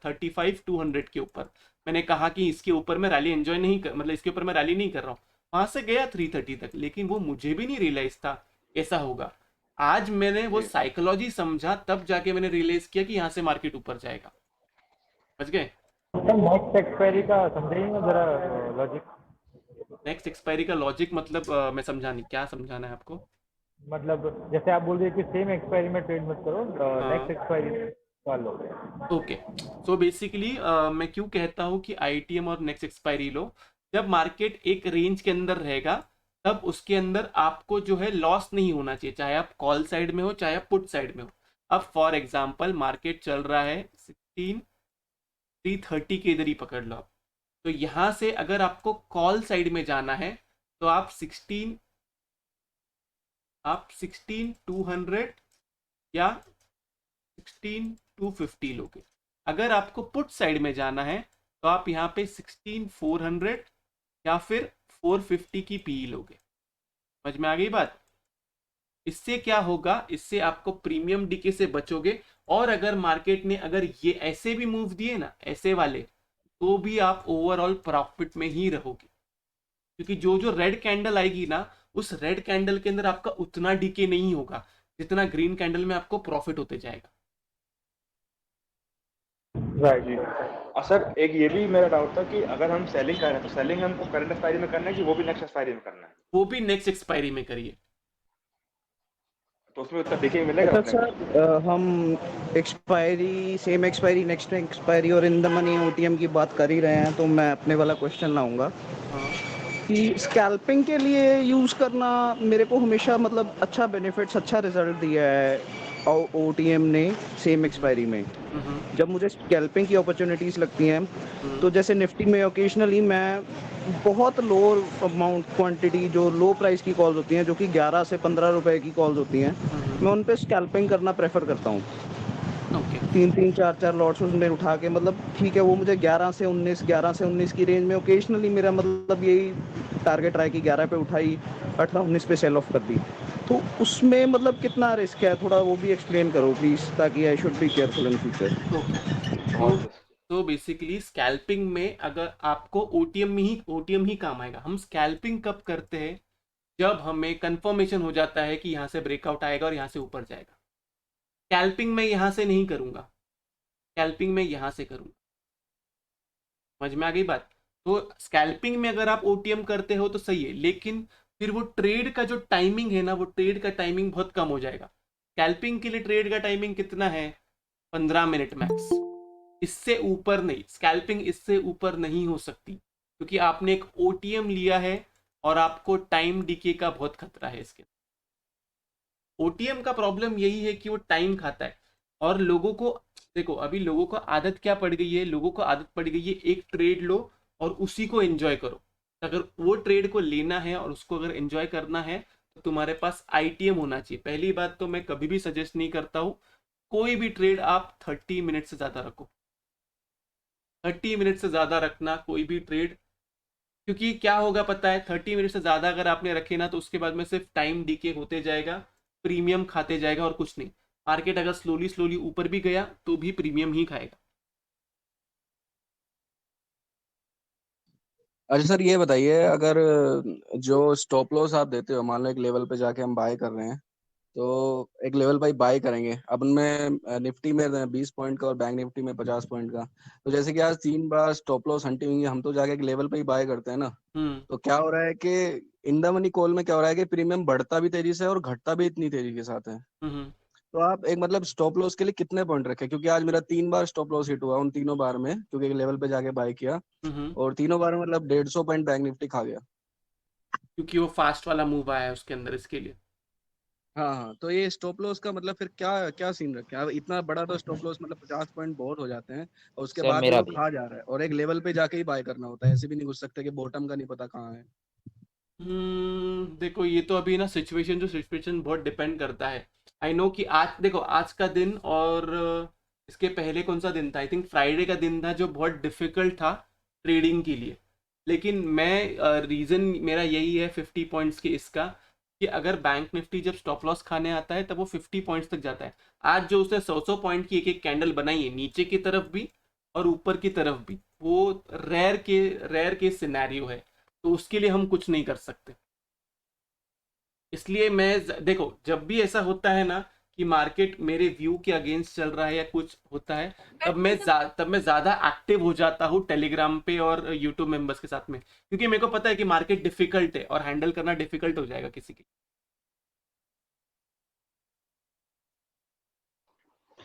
35,200 के ऊपर, मैंने कहा कि इसके ऊपर मैं रैली एंजॉय नहीं कर, मतलब इसके ऊपर मैं रैली नहीं कर रहा हूँ। वहां से गया 330 तक, लेकिन वो मुझे भी नहीं रियलाइज था ऐसा होगा। आज मैंने वो जी। साइकोलॉजी समझा, तब जाके मैंने रियलाइज किया कि यहाँ से मार्केट ऊपर जाएगा। समझ गए? सर नेक्स्ट एक्सपायरी का समझाइए जरा लॉजिक। नेक्स्ट एक्सपायरी का लॉजिक मतलब मैं समझा नहीं, क्या समझाना है आपको? मतलब जैसे आप बोल रहे हैं कि सेम एक्सपायरी में ट्रेड मत करो, नेक्स्ट हाँ, एक्सपायरी का लो। ओके। सो बेसिकली मैं क्यों कहता हूँ कि आईटीएम और नेक्स्ट एक्सपायरी लो, जब मार्केट एक रेंज के अंदर रहेगा तब उसके अंदर आपको जो है लॉस नहीं होना चाहिए, चाहे आप कॉल साइड में हो चाहे आप पुट साइड में हो। अब फॉर एग्जांपल मार्केट चल रहा है 330 के इधर ही पकड़ लो आप। तो यहाँ से अगर आपको कॉल साइड में जाना है तो आप 16,200 या 16,250 लोगे। अगर आपको पुट साइड में जाना है तो आप यहाँ पे 16,400 या फिर 450 की पी लोगे। समझ में आ गई बात? इससे क्या होगा, इससे आपको प्रीमियम डीके से बचोगे। और अगर मार्केट ने अगर ये ऐसे भी मूव दिए ना, ऐसे वाले, तो भी आप ओवरऑल प्रॉफिट में ही रहोगे, क्योंकि जो जो रेड कैंडल आएगी ना, उस रेड कैंडल के अंदर आपका उतना डीके नहीं होगा जितना ग्रीन कैंडल में आपको प्रॉफिट होते जाएगा। राइट जी। और सर एक ये भी मेरा डाउट था कि अगर हम सेलिंग कर रहे हैं तो सेलिंग हमको करंट एक्सपायरी में करना है कि वो भी नेक्स्ट एक्सपायरी में करना है? वो भी नेक्स्ट एक्सपायरी में करिए। तो उसमें उतना डीके मिलेगा अच्छा अपने को? सर, हम expiry, same expiry, next expiry और इन द मनी ओटीएम की बात कर ही रहे हैं, तो मैं अपने वाला क्वेश्चन लाऊंगा हाँ कि स्कैल्पिंग के लिए यूज़ करना मेरे को हमेशा मतलब अच्छा बेनिफिट्स, अच्छा रिजल्ट दिया है ओटीएम ने सेम एक्सपायरी में। जब मुझे स्कैल्पिंग की अपॉर्चुनिटीज़ लगती हैं तो जैसे निफ्टी में ओकेजनली मैं बहुत लो अमाउंट क्वांटिटी, जो लो प्राइस की कॉल्स होती हैं, जो कि 11 से 15 रुपए की कॉल्स होती हैं, मैं उन पे स्कैल्पिंग करना प्रेफर करता हूँ। ओके 3-3 4-4 लॉट्स उसमें उठा के, मतलब ठीक है, वो मुझे 11 से 19 की रेंज में ओकेजनली मेरा मतलब यही टारगेट रहा है कि 11 पे उठाई, 18-19 पे सेल ऑफ कर दी। तो उसमें मतलब कितना रिस्क है, थोड़ा वो भी एक्सप्लेन करो प्लीज, ताकि I should be careful in future. Okay. तो बेसिकली स्कैल्पिंग में अगर आपको ओटीएम ही काम आएगा। हम स्कैल्पिंग कब करते हैं? जब हमें कंफर्मेशन हो जाता है कि यहाँ से ब्रेकआउट आएगा और यहाँ से ऊपर जाएगा। स्कैल्पिंग में यहाँ से नहीं करूँगा, स्कैल्पिंग में यहाँ से करूँगा। समझ में आ गई बात? तो स्कैल्पिंग में अगर आप ओटीएम करते हो तो सही है, लेकिन फिर वो ट्रेड का जो टाइमिंग है ना, वो ट्रेड का टाइमिंग बहुत कम हो जाएगा। स्कैल्पिंग के लिए ट्रेड का टाइमिंग कितना है? 15 मिनट मैक्स, इससे ऊपर नहीं। स्कैल्पिंग इससे ऊपर नहीं हो सकती, क्योंकि आपने एक ओटीएम लिया है और आपको टाइम डीके का बहुत खतरा है इसके। ओटीएम का प्रॉब्लम यही है कि वो टाइम खाता है। और लोगों को देखो, अभी लोगों को आदत क्या पड़ गई है? लोगों को आदत पड़ गई है एक ट्रेड लो और उसी को एंजॉय करो। अगर वो ट्रेड को लेना है और उसको अगर एंजॉय करना है तो तुम्हारे पास आईटीएम होना चाहिए। पहली बात तो मैं कभी भी सजेस्ट नहीं करता हूँ कोई भी ट्रेड आप 30 मिनट से ज़्यादा रखो। 30 मिनट से ज़्यादा रखना कोई भी ट्रेड, क्योंकि क्या होगा पता है? 30 मिनट से ज़्यादा अगर आपने रखे ना, तो उसके बाद में सिर्फ टाइम डीके होते जाएगा, प्रीमियम खाते जाएगा और कुछ नहीं। मार्केट अगर स्लोली स्लोली ऊपर भी गया तो भी प्रीमियम ही खाएगा। अच्छा सर, ये बताइए, अगर जो स्टॉप लॉस आप देते हो, मान लो एक लेवल पे जाके हम बाय कर रहे हैं, तो एक लेवल पे बाय करेंगे, अब उनमें निफ्टी में 20 पॉइंट का और बैंक निफ्टी में 50 पॉइंट का, तो जैसे कि आज 3 बार स्टॉप लॉस हंटिंग हुई है, हम तो जाके एक लेवल पे ही बाय करते हैं ना, तो क्या हो रहा है कि इन द मनी कॉल में क्या हो रहा है कि प्रीमियम बढ़ता भी तेजी से और घटता भी इतनी तेजी के साथ है। तो आप एक मतलब स्टॉप लॉस के लिए कितने पॉइंट रखे? क्योंकि आज मेरा 3 बार स्टॉप लॉस हिट हुआ, उन तीनों बार में, क्योंकि एक लेवल पे जाके बाय किया, और तीनों बार में मतलब 150 पॉइंट बैंक निफ्टी खा गया। क्योंकि वो फास्ट वाला मूव आया है उसके अंदर, इसके लिए। हाँ हाँ, तो ये स्टॉप लॉस का मतलब फिर क्या क्या सीन रखे? अब इतना बड़ा तो स्टॉप लॉस मतलब 50 पॉइंट बहुत हो जाते हैं, और उसके सेम बाद भी मेरा वो भी। खा जा रहा है, और एक लेवल पे जाके ही बाय करना होता है, ऐसे भी नहीं घुस सकते कि बॉटम का नहीं पता कहाँ है। देखो, ये तो अभी ना सिचुएशन टू सिचुएशन बहुत डिपेंड करता है। आई नो कि आज देखो, आज का दिन और इसके पहले कौन सा दिन था? आई थिंक फ्राइडे का दिन था, जो बहुत डिफिकल्ट था ट्रेडिंग के लिए। लेकिन मैं रीज़न मेरा यही है 50 पॉइंट्स के इसका, कि अगर बैंक निफ्टी जब स्टॉप लॉस खाने आता है तब वो 50 पॉइंट्स तक जाता है। आज जो उसने 100 पॉइंट की एक एक कैंडल बनाई है, नीचे की तरफ भी और ऊपर की तरफ भी, वो रेयर के सिनेरियो है, तो उसके लिए हम कुछ नहीं कर सकते। इसलिए देखो, जब भी ऐसा होता है ना कि मार्केट मेरे व्यू के अगेंस्ट चल रहा है या कुछ होता है, तब मैं ज़्यादा एक्टिव हो जाता हूँ टेलीग्राम पे और यूट्यूब मेंबर्स के साथ में, क्योंकि मेरे को पता है कि मार्केट डिफिकल्ट है और हैंडल करना डिफिकल्ट हो जाएगा किसी की।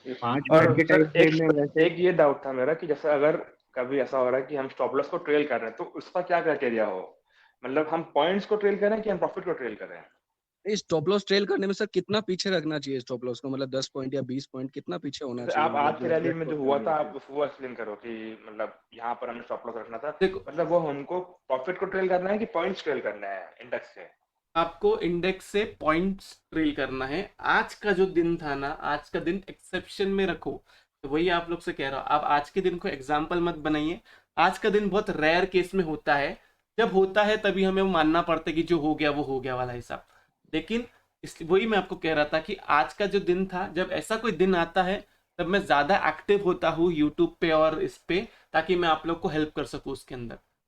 और सर एक ये डाउट था मेरा कि जैसे अगर कभी ऐसा हो रहा है कि हम स्टॉप लॉस को ट्रेल कर रहे हैं, तो उसका क्या क्राइटेरिया हो? मतलब हम पॉइंट्स को ट्रेल करें कि हम प्रॉफिट को ट्रेल करें? इस स्टॉप लॉस ट्रेल करने में सर कितना पीछे रखना चाहिए स्टॉप लॉस को, मतलब 10 पॉइंट या 20 पॉइंट कितना पीछे होना जैसे चाहिए, आप मतलब आज के रैली में जो हुआ था आप आप वो एक्सप्लेन करो कि मतलब यहाँ पर हमें स्टॉप लॉस रखना था, देखो मतलब वो हमको प्रॉफिट को ट्रेल करना है कि पॉइंट्स ट्रेल करना है इंडेक्स से? आपको इंडेक्स से पॉइंट्स ट्रेल करना है। आज का जो दिन था ना, आज का दिन एक्सेप्शन में रखो। तो वही आप लोग से कह रहा हूँ, आप आज के दिन को एग्जाम्पल मत बनाइए। आज का दिन बहुत रेयर केस में होता है, जब होता है तभी हमें वो मानना पड़ता है कि जो हो गया वो हो गया वाला हिसाब। लेकिन इसलिए वही मैं आपको कह रहा था कि आज का जो दिन था, जब ऐसा कोई दिन आता है तब मैं ज़्यादा एक्टिव होता हूँ यूट्यूब पे और इस पे, ताकि मैं आप लोग को हेल्प कर सकूँ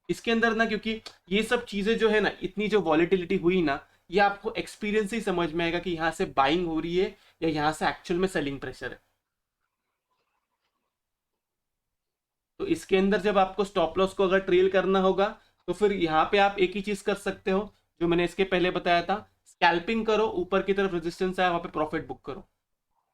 इसके अंदर ना, क्योंकि ये सब चीज़ें जो है ना, इतनी जो वॉलेटिलिटी हुई ना, ये आपको एक्सपीरियंस ही समझ में आएगा कि यहाँ से बाइंग हो रही है या यहाँ से एक्चुअल में सेलिंग प्रेशर है। तो इसके अंदर जब आपको स्टॉप लॉस को अगर ट्रेल करना होगा तो फिर यहाँ पे आप एक ही चीज कर सकते हो जो मैंने इसके पहले बताया था, स्कैल्पिंग करो, ऊपर की तरफ रेजिस्टेंस आया वहां पे प्रॉफिट बुक करो,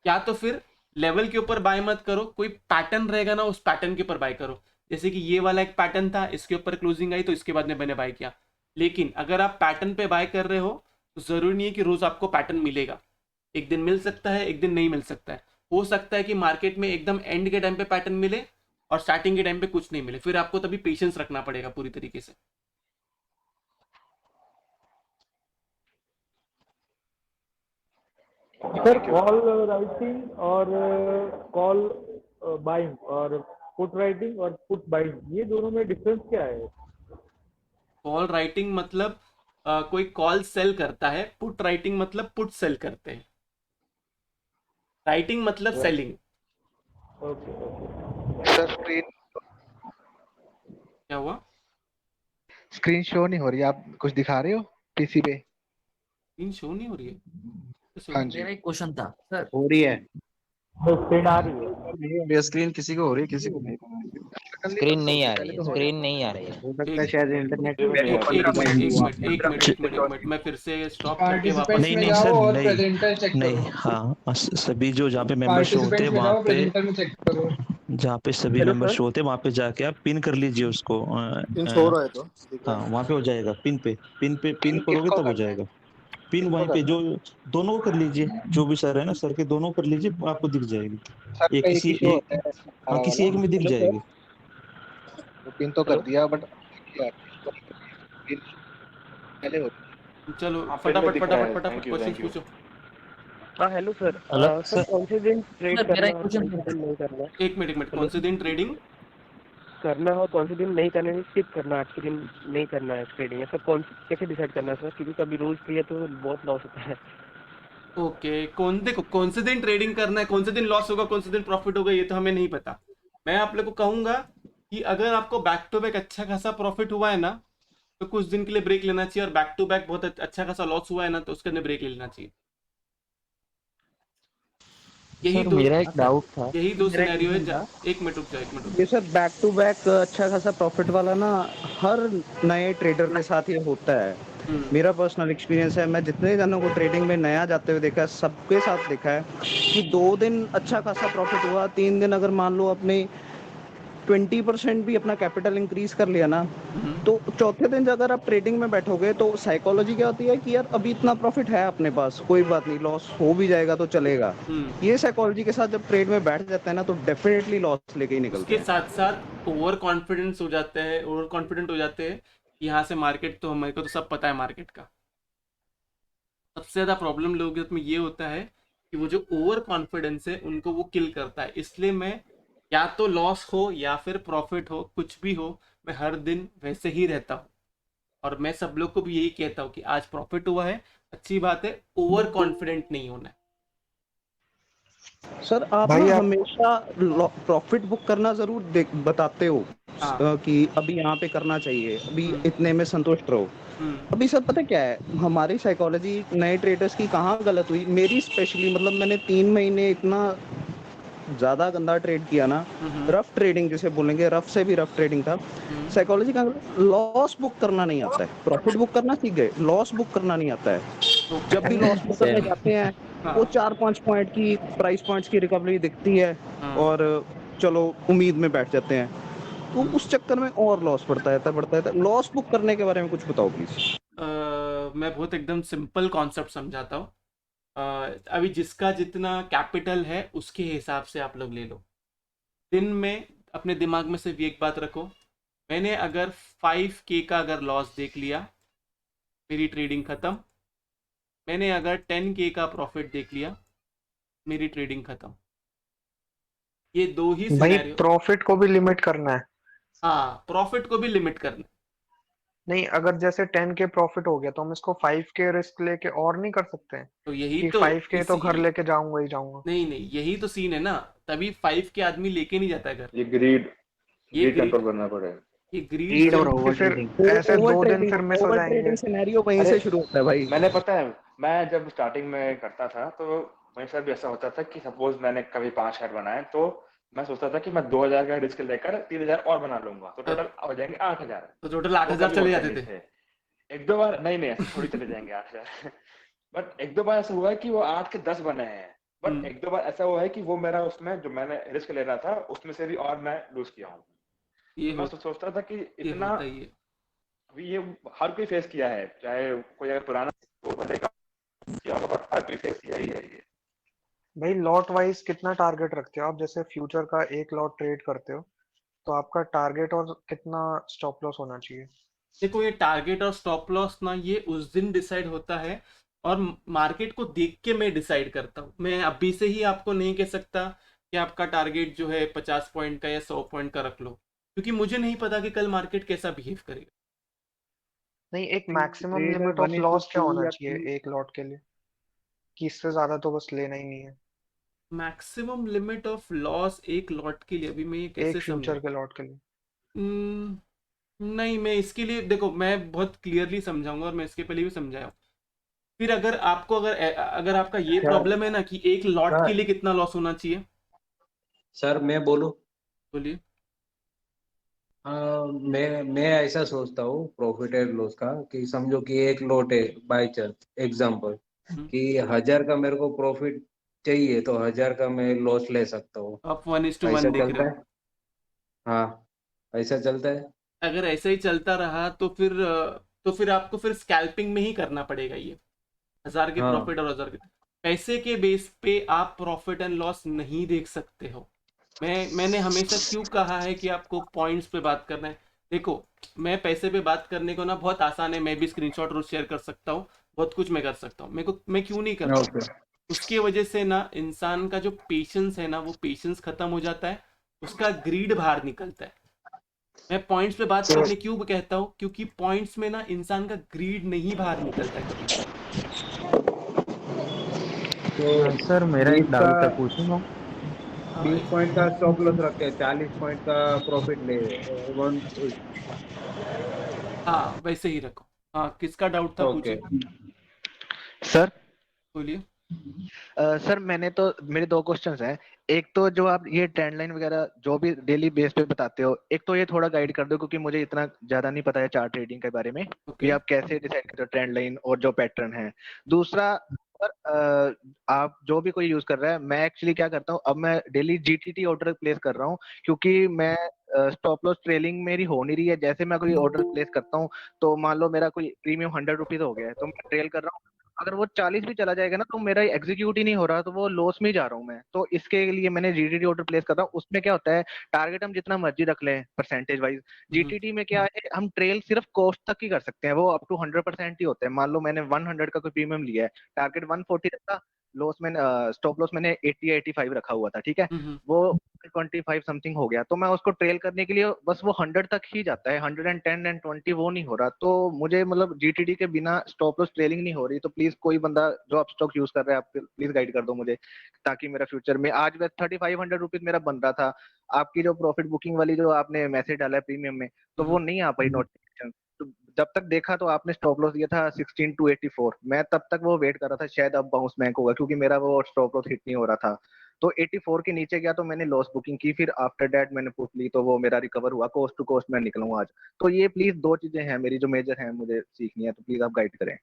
या तो फिर लेवल के ऊपर बाय मत करो, कोई पैटर्न रहेगा ना उस पैटर्न के ऊपर बाय करो। जैसे कि ये वाला एक पैटर्न था, इसके ऊपर क्लोजिंग आई तो इसके बाद में मैंने बाय किया। लेकिन अगर आप पैटर्न पे बाय कर रहे हो तो जरूरी नहीं है कि रोज आपको पैटर्न मिलेगा। एक दिन मिल सकता है, एक दिन नहीं मिल सकता है। हो सकता है कि मार्केट में एकदम एंड के टाइम पे पैटर्न मिले और स्टार्टिंग के टाइम पे कुछ नहीं मिले, फिर आपको तभी पेशेंस रखना पड़ेगा पूरी तरीके से। सर कॉल राइटिंग और कॉल बाइंग और पुट राइटिंग और पुट बाइंग, ये दोनों में डिफरेंस क्या है? कॉल राइटिंग मतलब कोई कॉल सेल करता है, पुट राइटिंग मतलब पुट सेल करते हैं, राइटिंग मतलब selling. Okay okay. Sir screen क्या हुआ? स्क्रीन शो नहीं हो रही, आप कुछ दिखा रहे हो पीसी पे? स्क्रीन शो नहीं हो रही है? हाँ जी, मेरा एक क्वेश्चन था सर। हो रही है, स्क्रीन आ रही है? नहीं हो रही है स्क्रीन, किसी को हो रही है किसी को नहीं। स्क्रीन नहीं आ रही है, स्क्रीन नहीं आ रही है। हो सकता है शायद इंटरनेट एक मिनट मैं फिर से स्टॉप करके वापस। नहीं नहीं सर, नहीं हाँ, सभी जो जहाँ पे मेंबर शो होते हैं वहाँ पे, जहाँ पे सभी मेंबर शो होते हैं वहाँ पे जाके आप पिन कर लीजिए उसको। हाँ वहाँ पे हो जाएगा, पिन करोगे तब हो जाएगा। पिन वहीं पे जो दोनों को कर लीजिए, जो भी सर है ना, सर के दोनों कर लीजिए, आपको दिख जाएगी। एक किसी एक, हाँ किसी एक में दिख जाएगी। पिन तो कर दिया बट पहले हो। चलो फटाफट क्वेश्चन पूछो। हाँ हेलो सर, सर कौन से दिन ट्रेड करना है, कौन से दिन नहीं करना? एक मिनट, कौन से दिन ट्रेडिंग करना है, कौन से दिन नहीं करना है, स्किप करना है, आज के दिन नहीं करना है ट्रेडिंग, या सर कैसे डिसाइड करना है सर? क्योंकि कभी रोज किया तो बहुत लॉस होता है। ओके, कौन से दिन ट्रेडिंग करना है, कौन से दिन लॉस होगा, कौन से दिन प्रॉफिट होगा, ये तो हमें नहीं पता। मैं आप लोग को कहूंगा कि अगर आपको बैक टू बैक अच्छा खासा प्रॉफिट हुआ है ना तो कुछ दिन के लिए ब्रेक लेना चाहिए, और बैक टू बैक बहुत अच्छा खासा लॉस हुआ है ना तो उसके अंदर ब्रेक ले लेना चाहिए। मेरा एक डाउट था, यही दो सिनेरियो है। एक मिनट रुक जाओ। ये सर बैक टू बैक अच्छा खासा प्रॉफिट वाला ना हर नए ट्रेडर के साथ ये होता है। मेरा पर्सनल एक्सपीरियंस है, मैं जितने जनों को ट्रेडिंग में नया जाते हुए देखा है, सबके साथ देखा है कि 2 दिन अच्छा खासा प्रॉफिट हुआ, 3 दिन अगर मान लो अपने 20% भी अपना कैपिटल इंक्रीज कर लिया ना, तो चौथे दिन अगर आप ट्रेडिंग में बैठोगे तो साइकोलॉजी क्या होती है कि यार अभी इतना प्रॉफिट है अपने पास, कोई बात नहीं, लॉस हो भी जाएगा तो चलेगा। ये साइकोलॉजी के साथ जब ट्रेड में बैठ जाते हैं ना तो डेफिनेटली लॉस लेके ही निकलते हैं। उसके साथ साथ ओवर कॉन्फिडेंट हो जाते हैं कि यहाँ से मार्केट तो हमारे को तो सब पता है मार्केट का। सबसे ज्यादा प्रॉब्लम लोगों के साथ में ये होता है कि वो जो ओवर कॉन्फिडेंस है उनको वो किल करता है। इसलिए मैं या तो लॉस हो या फिर प्रॉफिट हो, कुछ भी हो, मैं हर दिन वैसे ही रहता हूँ। और मैं सब लोग को भी यही कहता हूँ कि आज प्रॉफिट हुआ है, अच्छी बात है, ओवर कॉन्फिडेंट नहीं होना है। सर आप ना हमेशा प्रॉफिट बुक करना जरूर बताते हो कि अभी यहाँ पे करना चाहिए, अभी इतने में संतुष्ट रहो। अभी सर पता क्या है, हमारी साइकोलॉजी नए ट्रेडर्स की कहाँ गलत हुई, मेरी स्पेशली, मतलब मैंने 3 महीने इतना ज्यादा गंदा ट्रेड किया ना, रफ ट्रेडिंग जिसे बोलेंगे, रफ से भी रफ ट्रेडिंग था। साइकोलॉजी का लॉस बुक करना नहीं आता है, प्रॉफिट बुक करना सीख गए, लॉस बुक करना नहीं आता है। जब भी लॉस बुक करने जाते हैं वो 4-5 पॉइंट की प्राइस पॉइंट्स की रिकवरी दिखती है और चलो उम्मीद में बैठ जाते हैं, तो उस चक्कर में और लॉस बढ़ता है। लॉस बुक करने के बारे में कुछ बताओ प्लीज। मैं बहुत एकदम सिंपल कॉन्सेप्ट समझाता हूँ। अभी जिसका जितना कैपिटल है उसके हिसाब से आप लोग ले लो। दिन में अपने दिमाग में सिर्फ एक बात रखो, मैंने अगर 5K का अगर लॉस देख लिया, मेरी ट्रेडिंग ख़त्म। मैंने अगर 10K का प्रॉफिट देख लिया, मेरी ट्रेडिंग ख़त्म। ये दो ही भाई सिनेरियो। प्रॉफिट को भी लिमिट करना है। हाँ, प्रॉफिट को भी लिमिट करना। नहीं, अगर जैसे 10K प्रॉफिट हो गया तो हम इसको 5K रिस्क लेके और नहीं कर सकते हैं तो यही कि तो 5K तो घर इसी लेके जाऊंगा ही जाऊंगा। नहीं नहीं, यही तो सीन है ना, तभी 5K आदमी लेके नहीं जाता है घर। ये ग्रीड ये ग्रीड कंट्रोल करना पड़ेगा। ये ग्रीड ग्रीड और क्योंकि फिर ऐसे ओवर 2 दिन ट्रेडिंग, फिर मिस हो ओवर जाएंगे। ट्रेडिंग सिनेरियो वहीं अरे से शुरू होता है भाई। मैंने पता है, मैं जब स्टार्टिंग में करता था तो मेरे साथ भी ऐसा होता था कि सपोज मैंने कभी 5 शेयर बनाए तो मैं सोचता था कि मैं 2000 का रिस्क लेकर 3000 और बना लूंगा तो टोटल हो जाएंगे 8000। तो टोटल वो 8000 कभी चले होता जाते नहीं थे। एक दो बार नहीं ऐसे थोड़ी चले जाएंगे 8000 बट एक दो बार ऐसा हुआ है कि वो 8 के 10 बने हैं। बट एक दो बार ऐसा हुआ है कि वो मेरा उसमें जो मैंने रिस्क लेना था उसमें से भी और मैं लूज किया हूँ। ये मैं हो- सोचता था कि ये इतना होता ही है। अभी ये हर कोई फेस किया है, चाहे कोई अगर पुराना वो बनेगा किया होगा, but हर कोई फेस किया ही है ये। भाई लॉट वाइज कितना टारगेट रखते हो आप? जैसे फ्यूचर का एक लॉट ट्रेड करते हो तो आपका टारगेट और कितना स्टॉप लॉस होना चाहिए? देखो, ये टारगेट और स्टॉप लॉस ना, ये उस दिन डिसाइड होता है और मार्केट को देख के मैं डिसाइड करता हूँ। मैं अभी से ही आपको नहीं कह सकता कि आपका टारगेट जो है 50 पॉइंट का या 100 पॉइंट का रख लो, क्योंकि मुझे नहीं पता कि कल मार्केट कैसा बिहेव करेगा। नहीं, एक maximum trade limit of 1:2 loss क्या होना या चाहिए एक लॉट के लिए कि इससे ज्यादा तो बस लेना ही नहीं है मैक्सिमम लिमिट ऑफ लॉस एक लॉट के लिए, अभी मैं ये कैसे एक फ्यूचर समझाऊं? के लॉट के लिए? हम्म, नहीं, मैं इसके लिए देखो, मैं बहुत क्लियरली समझाऊंगा और मैं इसके पहले भी समझाया हूं। फिर अगर आपको अगर अगर आपका ये सर प्रॉब्लम है ना कि एक लॉट के सर लिए कितना लॉस होना चाहिए, सर मैं बोलूं। बोलिए। मैं ऐसा सोचता हूँ प्रॉफिट एंड लॉस का कि समझो कि एक लॉट है बाय चांस एग्जांपल कि 1000 का मेरे को प्रॉफिट चाहिए तो 1000 का मैं लॉस ले सकता हूँ। आप 1:1 ऐसा देख रहे चलता हो। है? हाँ, ऐसा चलता है। अगर ऐसा ही चलता रहा तो फिर आपको फिर स्कैल्पिंग में ही करना पड़ेगा ये। 1000 के हाँ प्रॉफिट और 1000 के पैसे के बेस पे आप प्रॉफिट एंड लॉस नहीं देख सकते हो। मैंने हमेशा क्यों कहा है कि आपको पॉइंट्स पे बात करना है। देखो, मैं पैसे पे बात करने को ना बहुत आसान है, मैं भी स्क्रीनशॉट रोज शेयर कर सकता हूँ, बहुत कुछ मैं कर सकता हूँ। मैं क्यों नहीं करता हूँ? ओके उसकी वजह से ना इंसान का जो पेशेंस है ना, वो पेशेंस खत्म हो जाता है, उसका ग्रीड बाहर निकलता है। मैं पॉइंट्स पे बात करने क्यों कहता हूँ, क्योंकि पॉइंट्स में ना इंसान का ग्रीड नहीं बाहर निकलता है कभी। तो सर मेरा एक 20 का डाउट है, पूछूंगा? 20 पॉइंट का स्टॉप लॉस रख के 40 पॉइंट का प्रॉफिट ले वन। हाँ, वैसे ही रखो। हाँ, किसका डाउट था, ओके पूछिए। सर बोलिए। सर मैंने तो मेरे दो क्वेश्चंस हैं। एक तो जो आप ये ट्रेंड लाइन वगैरह जो भी डेली बेस पे बताते हो, एक तो ये थोड़ा गाइड कर दो क्योंकि मुझे इतना ज्यादा नहीं पता है चार्ट ट्रेडिंग के बारे में कि ओके। आप कैसे डिसाइड करते हो ट्रेंड लाइन और जो पैटर्न है। दूसरा, सर आप जो भी कोई यूज कर रहा है, मैं एक्चुअली क्या करता हूँ, अब मैं डेली जीटीटी ऑर्डर प्लेस कर रहा हूँ क्योंकि मैं स्टॉप लॉस ट्रेलिंग मेरी हो नहीं रही है। जैसे मैं कोई ऑर्डर प्लेस करता हूँ तो मान लो मेरा कोई प्रीमियम 100 रुपीज हो गया है तो मैं ट्रेल कर रहा हूँ, अगर वो 40 भी चला जाएगा ना तो मेरा एग्जीक्यूट ही नहीं हो रहा, तो वो लॉस में ही जा रहा हूँ मैं। तो इसके लिए मैंने जीटीटी ऑर्डर प्लेस कर रहा हूँ। उसमें क्या होता है, टारगेट हम जितना मर्जी रख लें परसेंटेज वाइज, जीटीटी में क्या है, हम ट्रेल सिर्फ कॉस्ट तक ही कर सकते हैं, वो अप टू 100% ही होते हैं। मान लो मैंने 100 का कोई प्रीमियम लिया है, टारगेट 140 रखा, लॉस मैंने स्टॉप लॉस मैंने 80 या 85 रखा हुआ था, ठीक है, वो 25 समथिंग हो गया, तो मैं उसको ट्रेल करने के लिए बस वो 100 तक ही जाता है, 110 एंड 20 वो नहीं हो रहा। तो मुझे मतलब जीटीडी के बिना स्टॉप लॉस ट्रेलिंग नहीं हो रही। तो प्लीज कोई बंदा जो आप स्टॉक यूज कर रहे हैं, आप प्लीज गाइड कर दो मुझे, ताकि मेरा फ्यूचर में, आज मैं 3500 रुपीज मेरा बन रहा था, आपकी जो प्रॉफिट बुकिंग वाली जो आपने मैसेज डाला है प्रीमियम में, तो वो नहीं आ पाई नोटिफिकेशन। तो जब तक देखा तो आपने स्टॉप लॉस दिया था 16 to 84, मैं तब तक वो वेट कर रहा था शायद अब बाउंस बैक होगा क्योंकि मेरा वो स्टॉप लॉस हिट नहीं हो रहा था। तो 84 के नीचे गया तो मैंने लॉस बुकिंग की, फिर आफ्टर दैट मैंने पुट ली तो वो मेरा रिकवर हुआ, कोस्ट टू कोस्ट मैं निकला हूं आज। तो ये प्लीज दो चीजें हैं मेरी जो मेजर हैं, मुझे सीखनी है, तो प्लीज आप गाइड करें।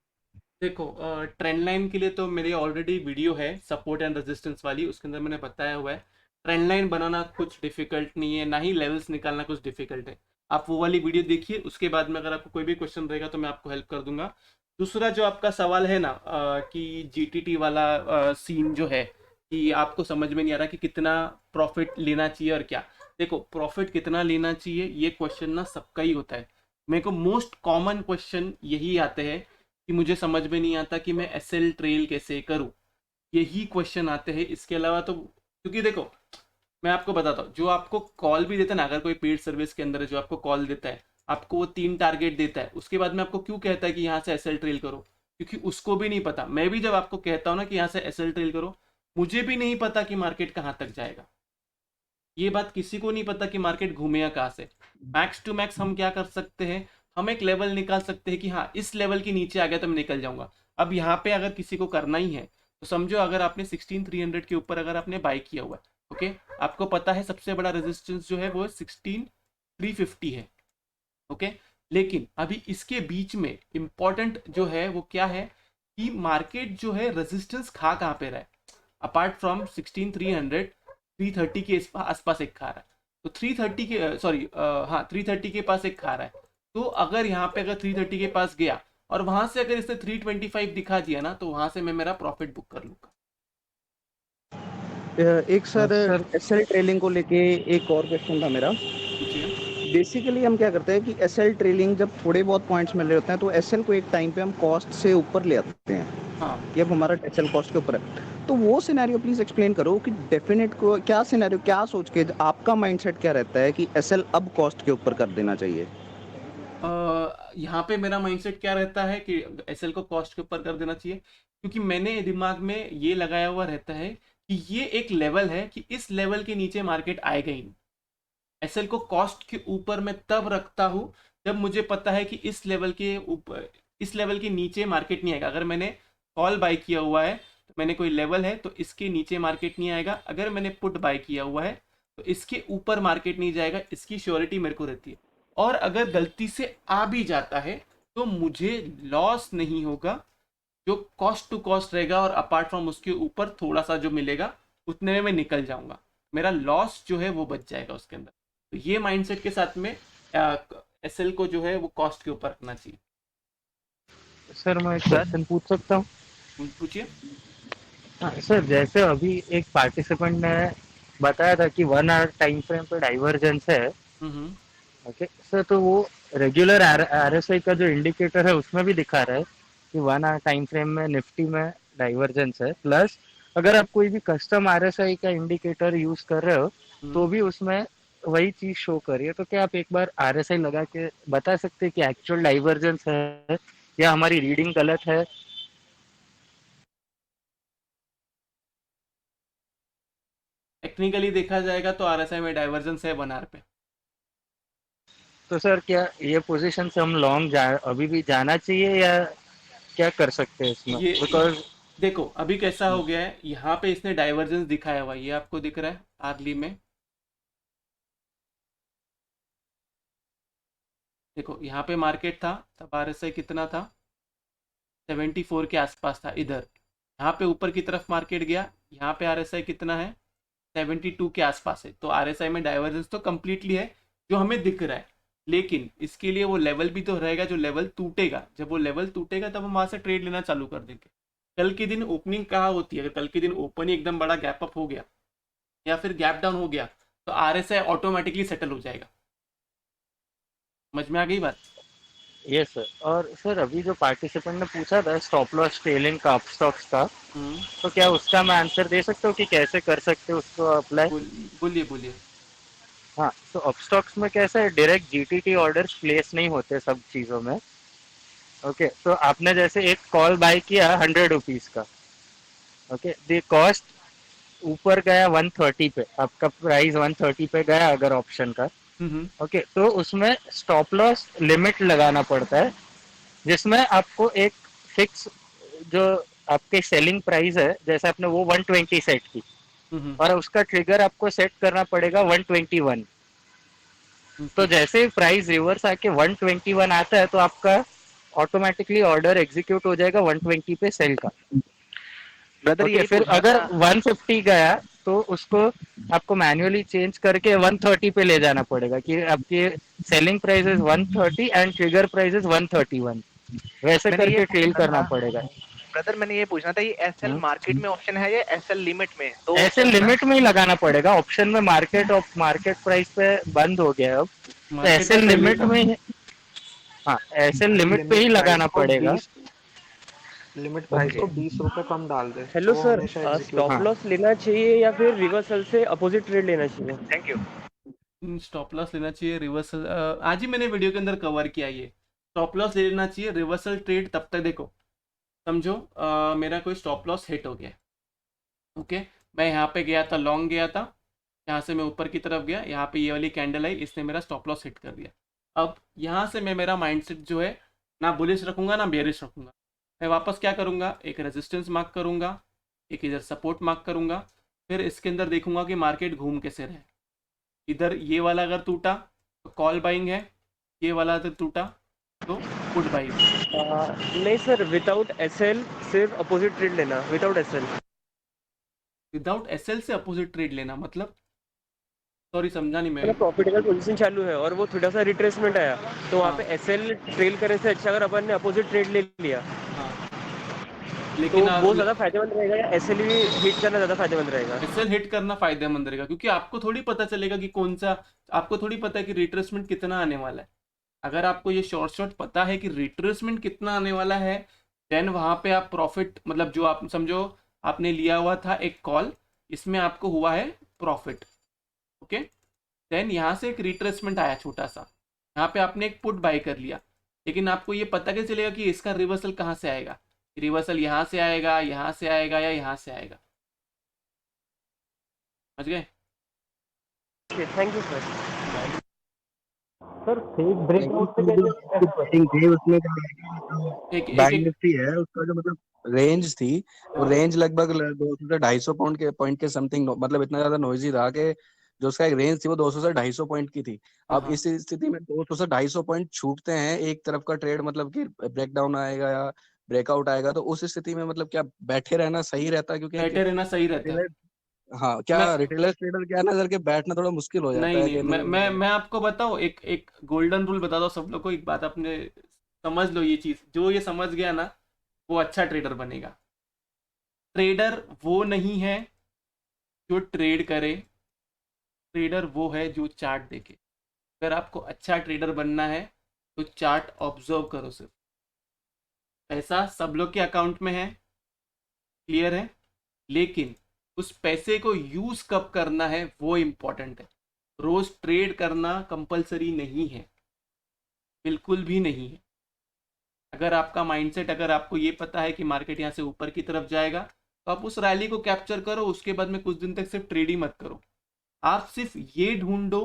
देखो, ट्रेंड लाइन के लिए तो मेरी ऑलरेडी वीडियो है सपोर्ट एंड रेजिस्टेंस वाली, उसके अंदर मैंने बताया हुआ है। ट्रेंड लाइन बनाना कुछ डिफिकल्ट नहीं है, ना ही लेवल्स निकालना कुछ डिफिकल्ट है। आप वो वाली वीडियो देखिए, उसके बाद में अगर आपको कोई भी क्वेश्चन रहेगा तो मैं आपको हेल्प कर दूंगा। दूसरा जो आपका सवाल है ना कि जीटीटी वाला सीन जो है कि आपको समझ में नहीं आ रहा कि कितना प्रॉफिट लेना चाहिए और क्या। देखो, प्रॉफिट कितना लेना चाहिए ये क्वेश्चन ना सबका ही होता है। मेरे को मोस्ट कॉमन क्वेश्चन यही आते हैं कि मुझे समझ में नहीं आता कि मैं एसएल ट्रेल कैसे करूं, यही क्वेश्चन आते हैं। इसके अलावा तो क्योंकि देखो मैं आपको बताता हूँ, जो आपको कॉल भी देता है ना, अगर कोई पेड सर्विस के अंदर है जो आपको कॉल देता है, आपको वो 3 टारगेट देता है, उसके बाद में आपको क्यों कहता है कि यहाँ से एसएल ट्रेल करो, क्योंकि उसको भी नहीं पता। मैं भी जब आपको कहता हूँ ना कि यहाँ से एसएल ट्रेल करो, मुझे भी नहीं पता कि मार्केट कहाँ तक जाएगा। ये बात किसी को नहीं पता कि मार्केट घूमेगा कहाँ से। मैक्स टू मैक्स हम क्या कर सकते हैं, हम एक लेवल निकाल सकते हैं कि हाँ इस लेवल के नीचे आ गया तो मैं निकल जाऊंगा। अब यहाँ पे अगर किसी को करना ही है तो समझो अगर आपने 16300 के ऊपर अगर आपने बाई किया हुआ है, ओके, आपको पता है सबसे बड़ा रेजिस्टेंस जो है वो 16350 है, ओके। लेकिन अभी इसके बीच में इंपॉर्टेंट जो है वो क्या है कि मार्केट जो है रेजिस्टेंस खा कहाँ पे रहा है, अपार्ट फ्रॉम 16300 330 के आसपास एक खा रहा है। तो 330 के सॉरी हाँ 330 के पास एक खा रहा है। तो अगर यहाँ पे अगर 330 के पास गया और वहां से अगर इसने 325 दिखा दिया ना, तो वहां से मैं मेरा प्रॉफिट बुक कर लूंगा। एक सर एसएल ट्रेलिंग को लेके एक और क्वेश्चन था मेरा। बेसिकली हम क्या करते हैं कि एसएल ट्रेलिंग जब थोड़े बहुत पॉइंट्स मिल रहे होते हैं तो एसएल को एक टाइम पे हम कॉस्ट से ऊपर ले आते हैं। हाँ। कि अब हमारा एसएल कॉस्ट के ऊपर है, तो वो सिनेरियो प्लीज एक्सप्लेन करो कि डेफिनेट को क्या सिनेरियो, क्या सोच के आपका माइंडसेट क्या रहता है कि एसएल अब कॉस्ट के ऊपर कर देना चाहिए। यहाँ पे मेरा माइंडसेट क्या रहता है कि एसएल को कॉस्ट के ऊपर कर देना चाहिए, क्योंकि मैंने दिमाग में ये लगाया हुआ रहता है कि ये एक लेवल है कि इस लेवल के नीचे मार्केट आएगा ही नहीं। एसएल को कॉस्ट के ऊपर मैं तब रखता हूँ जब मुझे पता है कि इस लेवल के ऊपर, इस लेवल के नीचे मार्केट नहीं आएगा। अगर मैंने कॉल बाय किया हुआ है तो मैंने कोई लेवल है तो इसके नीचे मार्केट नहीं आएगा। अगर मैंने पुट बाय किया हुआ है तो इसके ऊपर मार्केट नहीं जाएगा, इसकी श्योरिटी मेरे को रहती है। और अगर गलती से आ भी जाता है तो मुझे लॉस नहीं होगा, जो कॉस्ट टू कॉस्ट रहेगा और अपार्ट फ्रॉम उसके ऊपर थोड़ा सा जो मिलेगा उतने में मैं निकल जाऊंगा, मेरा लॉस जो है वो बच जाएगा उसके अंदर। तो ये माइंडसेट के साथ में एसएल को जो है वो कॉस्ट के ऊपर रखना चाहिए। सर मैं एक क्वेश्चन पूछ सकता हूँ? पूछिए। हाँ सर, जैसे अभी एक पार्टिसिपेंट ने बताया था कि 1 आवर टाइम फ्रेम पे डाइवर्जेंस है, ओके सर, तो वो रेगुलर आरएसआई का जो इंडिकेटर है उसमें भी दिखा रहा है कि 1 आवर टाइम फ्रेम में निफ्टी में डाइवर्जेंस है। प्लस अगर आप कोई भी कस्टम आरएसआई का इंडिकेटर यूज कर रहे हो तो भी उसमें वही चीज शो कर रही है। तो क्या आप एक बार आरएसआई लगा के बता सकते हैं कि एक्चुअल डाइवर्जेंस है या हमारी रीडिंग गलत है? टेक्निकली देखा जाएगा तो आरएसआई में डाइवर्जेंस है 1 आवर पे। तो सर क्या ये पोजीशन से हम लॉन्ग अभी भी जाना चाहिए या क्या कर सकते हैं इसमें? बिकॉज देखो अभी कैसा हो गया है, यहाँ पे इसने डाइवर्जेंस दिखाया हुआ है, ये आपको दिख रहा है आर्ली में। देखो यहाँ पे मार्केट था तब आरएसआई कितना था, 74 के आसपास था इधर। यहाँ पे ऊपर की तरफ मार्केट गया, यहाँ पे आरएसआई कितना है, 72 के आसपास है। तो आरएसआई में डाइवर्जेंस तो कंप्लीटली है जो हमें दिख रहा है, लेकिन इसके लिए वो लेवल भी तो रहेगा, जो लेवल टूटेगा। जब वो लेवल टूटेगा तब हम वहां से ट्रेड लेना चालू कर देंगे। कल के दिन ओपनिंग कहाँ होती है, अगर कल के दिन ओपन ही एकदम बड़ा गैप अप हो गया या फिर गैप डाउन हो गया तो आरएसआई ऑटोमेटिकली सेटल हो जाएगा। समझ में आ गई बात? Yes sir. और सर अभी जो पार्टिसिपेंट ने पूछा था स्टॉप लॉस ट्रेलिंग का अपस्टॉक्स का, तो क्या उसका मैं आंसर दे सकता हूँ कि कैसे कर सकते हो उसको अप्लाई? बोलिए बोलिए। हाँ, तो अपस्टॉक्स में कैसा है, डायरेक्ट जीटीटी ऑर्डर्स प्लेस नहीं होते सब चीज़ों में। ओके, तो आपने जैसे एक कॉल बाय किया 100 रुपीज़ का, ओके, द कॉस्ट ऊपर गया 130 पे, आपका प्राइस 130 पे गया अगर ऑप्शन का, ओके, तो उसमें स्टॉप लॉस लिमिट लगाना पड़ता है जिसमें आपको एक फिक्स जो आपके सेलिंग प्राइस है, जैसे आपने वो 120 सेट की और उसका ट्रिगर आपको सेट करना पड़ेगा 121। तो जैसे प्राइस रिवर्स आके 121 आता है तो आपका ऑटोमेटिकली ऑर्डर एग्जीक्यूट हो जाएगा 120 पे सेल का। ब्रदर ये फिर अगर 150 गया तो उसको आपको मैन्युअली चेंज करके 130 पे ले जाना पड़ेगा कि आपके selling price is 130 and trigger price is 131। वैसे मैंने ये करके ट्रेल पूछना करना था पड़ेगा। ब्रदर, मैंने ये पूछना था, ये एसएल मार्केट में ऑप्शन है या एसएल लिमिट में? दो ऐसे ऑप्शन है ना? लिमिट में ही लगाना पड़ेगा। ऑप्शन में मार्केट प्राइस पे बंद हो गया है अब, तो मार्केट ऐसे में पहले लिमिट था। में हाँ ऐसे भाई लिमिट पे ही लगाना पड़ेगा। Limit price okay. को 20 रुपए कम डाल दे हेलो तो वो सर, हमेशा एग्जीक्यूट स्टॉप हाँ होगा। लॉस लेना चाहिए या फिर रिवर्सल से अपोजिट ट्रेड लेना चाहिए? Thank you. स्टॉप लॉस लेना चाहिए, रिवर्सल आज ही मैंने वीडियो के अंदर कवर किया ये। स्टॉप लॉस ले लेना चाहिए, रिवर्सल ट्रेड तब तक देखो, समझो मेरा कोई स्टॉप लॉस हिट हो गया, ओके, मैं यहाँ पे गया था, लॉन्ग गया था, यहाँ से मैं ऊपर की तरफ गया, यहाँ पे ये वाली कैंडल आई, इसने मेरा स्टॉप लॉस हिट कर दिया। अब यहाँ से मैं मेरा माइंडसेट जो है ना बुलिश रखूंगा ना बेरिश रखूंगा, मैं वापस क्या करूँगा, एक रेजिस्टेंस मार्क करूँगा, एक इधर सपोर्ट मार्क करूँगा, फिर इसके अंदर देखूंगा कि मार्केट घूम कैसे रहे। इधर ये वाला अगर टूटा तो कॉल बाइंग है, ये वाला अगर टूटा तो पुट बाइंग। नहीं सर, विदाउट एसएल सिर्फ अपोजिट ट्रेड लेना, विदाउट एसएल। विदाउट एसएल से अपोजिट ट्रेड लेना मतलब, सॉरी समझा नहीं मैं। मतलब प्रॉफिटेबल पोजीशन चालू है और वो थोड़ा सा रिट्रेसमेंट आया, तो वहाँ पे एसएल ट्रेल करने से अच्छा अगर अपन ने अपोजिट ट्रेड ले लिया लेकिन तो वो ज्यादा फायदेमंद रहेगा या एसएल भी हिट करना ज्यादा फायदेमंद रहेगा? एसएल हिट करना फायदेमंद रहेगा, क्योंकि आपको थोड़ी पता चलेगा कि कौन सा, आपको थोड़ी पता है कि रिट्रेसमेंट कितना आने वाला है। अगर आपको ये शॉर्ट पता है कि रिट्रेसमेंट कितना आने वाला है, देन वहां पे आप प्रॉफिट, मतलब जो आप समझो आपने लिया हुआ था एक कॉल, इसमें आपको हुआ है प्रॉफिट, ओके, देन यहाँ से एक रिट्रेसमेंट आया छोटा सा, यहाँ पे आपने एक पुट बाय कर लिया, लेकिन आपको ये पता कैसे चलेगा कि इसका रिवर्सल कहाँ से आएगा, रिवर्सल यहाँ से आएगा, यहाँ से आएगा या यहाँ से आएगा, समझ गए? Thank you sir. Sir fake breakout से बैंक निफ्टी है उसका जो मतलब रेंज थी, वो रेंज लगभग 200 से 250 पॉइंट के समथिंग, मतलब इतना ज्यादा नॉइजी रहा कि जो उसका एक रेंज थी वो 200 से 250 पॉइंट की थी। अब इस स्थिति में 200 से 250 पॉइंट छूटते हैं एक तरफ का ट्रेड, मतलब कि ब्रेकडाउन आएगा या ब्रेकआउट आएगा, तो उस स्थिति में मतलब क्या बैठे रहना सही रहता है? क्योंकि बैठे रहना सही रहता है। हाँ, क्या रिटेलर ट्रेडर क्या ना करके बैठना थोड़ा मुश्किल हो जाता नहीं है नहीं, कि मैं आपको बताऊं, एक एक गोल्डन रूल बता दो सब लोग को, एक बात आपने समझ लो, ये चीज जो ये समझ गया ना वो अच्छा ट्रेडर बनेगा। ट्रेडर वो नहीं है जो ट्रेड करे, ट्रेडर वो है जो चार्ट देखे। अगर आपको अच्छा ट्रेडर बनना है तो चार्ट ऑब्जर्व करो सिर्फ। पैसा सब लोग के अकाउंट में है, क्लियर है, लेकिन उस पैसे को यूज कब करना है वो इम्पोर्टेंट है। रोज ट्रेड करना कंपलसरी नहीं है, बिल्कुल भी नहीं है। अगर आपका माइंडसेट, अगर आपको ये पता है कि मार्केट यहाँ से ऊपर की तरफ जाएगा तो आप उस रैली को कैप्चर करो, उसके बाद में कुछ दिन तक सिर्फ ट्रेड ही मत करो। आप सिर्फ ये ढूंढो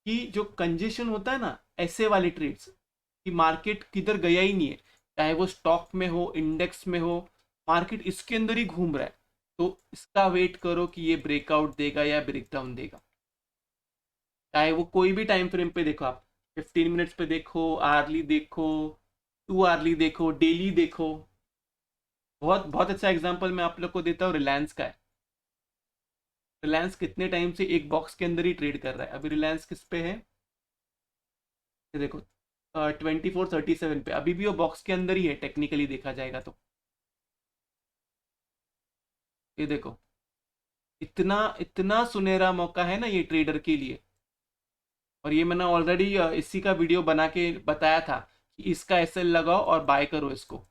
कि जो कंजेशन होता है ना ऐसे वाले ट्रेड्स, कि मार्केट किधर गया ही नहीं है, चाहे वो स्टॉक में हो, इंडेक्स में हो, मार्केट इसके अंदर ही घूम रहा है, तो इसका वेट करो कि ये ब्रेकआउट देगा या ब्रेकडाउन देगा। चाहे वो कोई भी टाइम फ्रेम पे देखो, आप 15 मिनट्स पे देखो, आर्ली देखो, 2 आर्ली देखो, डेली देखो। बहुत बहुत अच्छा एग्जांपल मैं आप लोग को देता हूँ, रिलायंस का है। रिलायंस कितने टाइम से एक बॉक्स के अंदर ही ट्रेड कर रहा है। अभी रिलायंस किस पे है, ये देखो 2437 पे, अभी भी वो बॉक्स के अंदर ही है टेक्निकली देखा जाएगा तो। ये देखो इतना इतना सुनहरा मौका है ना ये ट्रेडर के लिए, और ये मैंने ऑलरेडी इसी का वीडियो बना के बताया था कि इसका एसएल लगाओ और बाय करो इसको।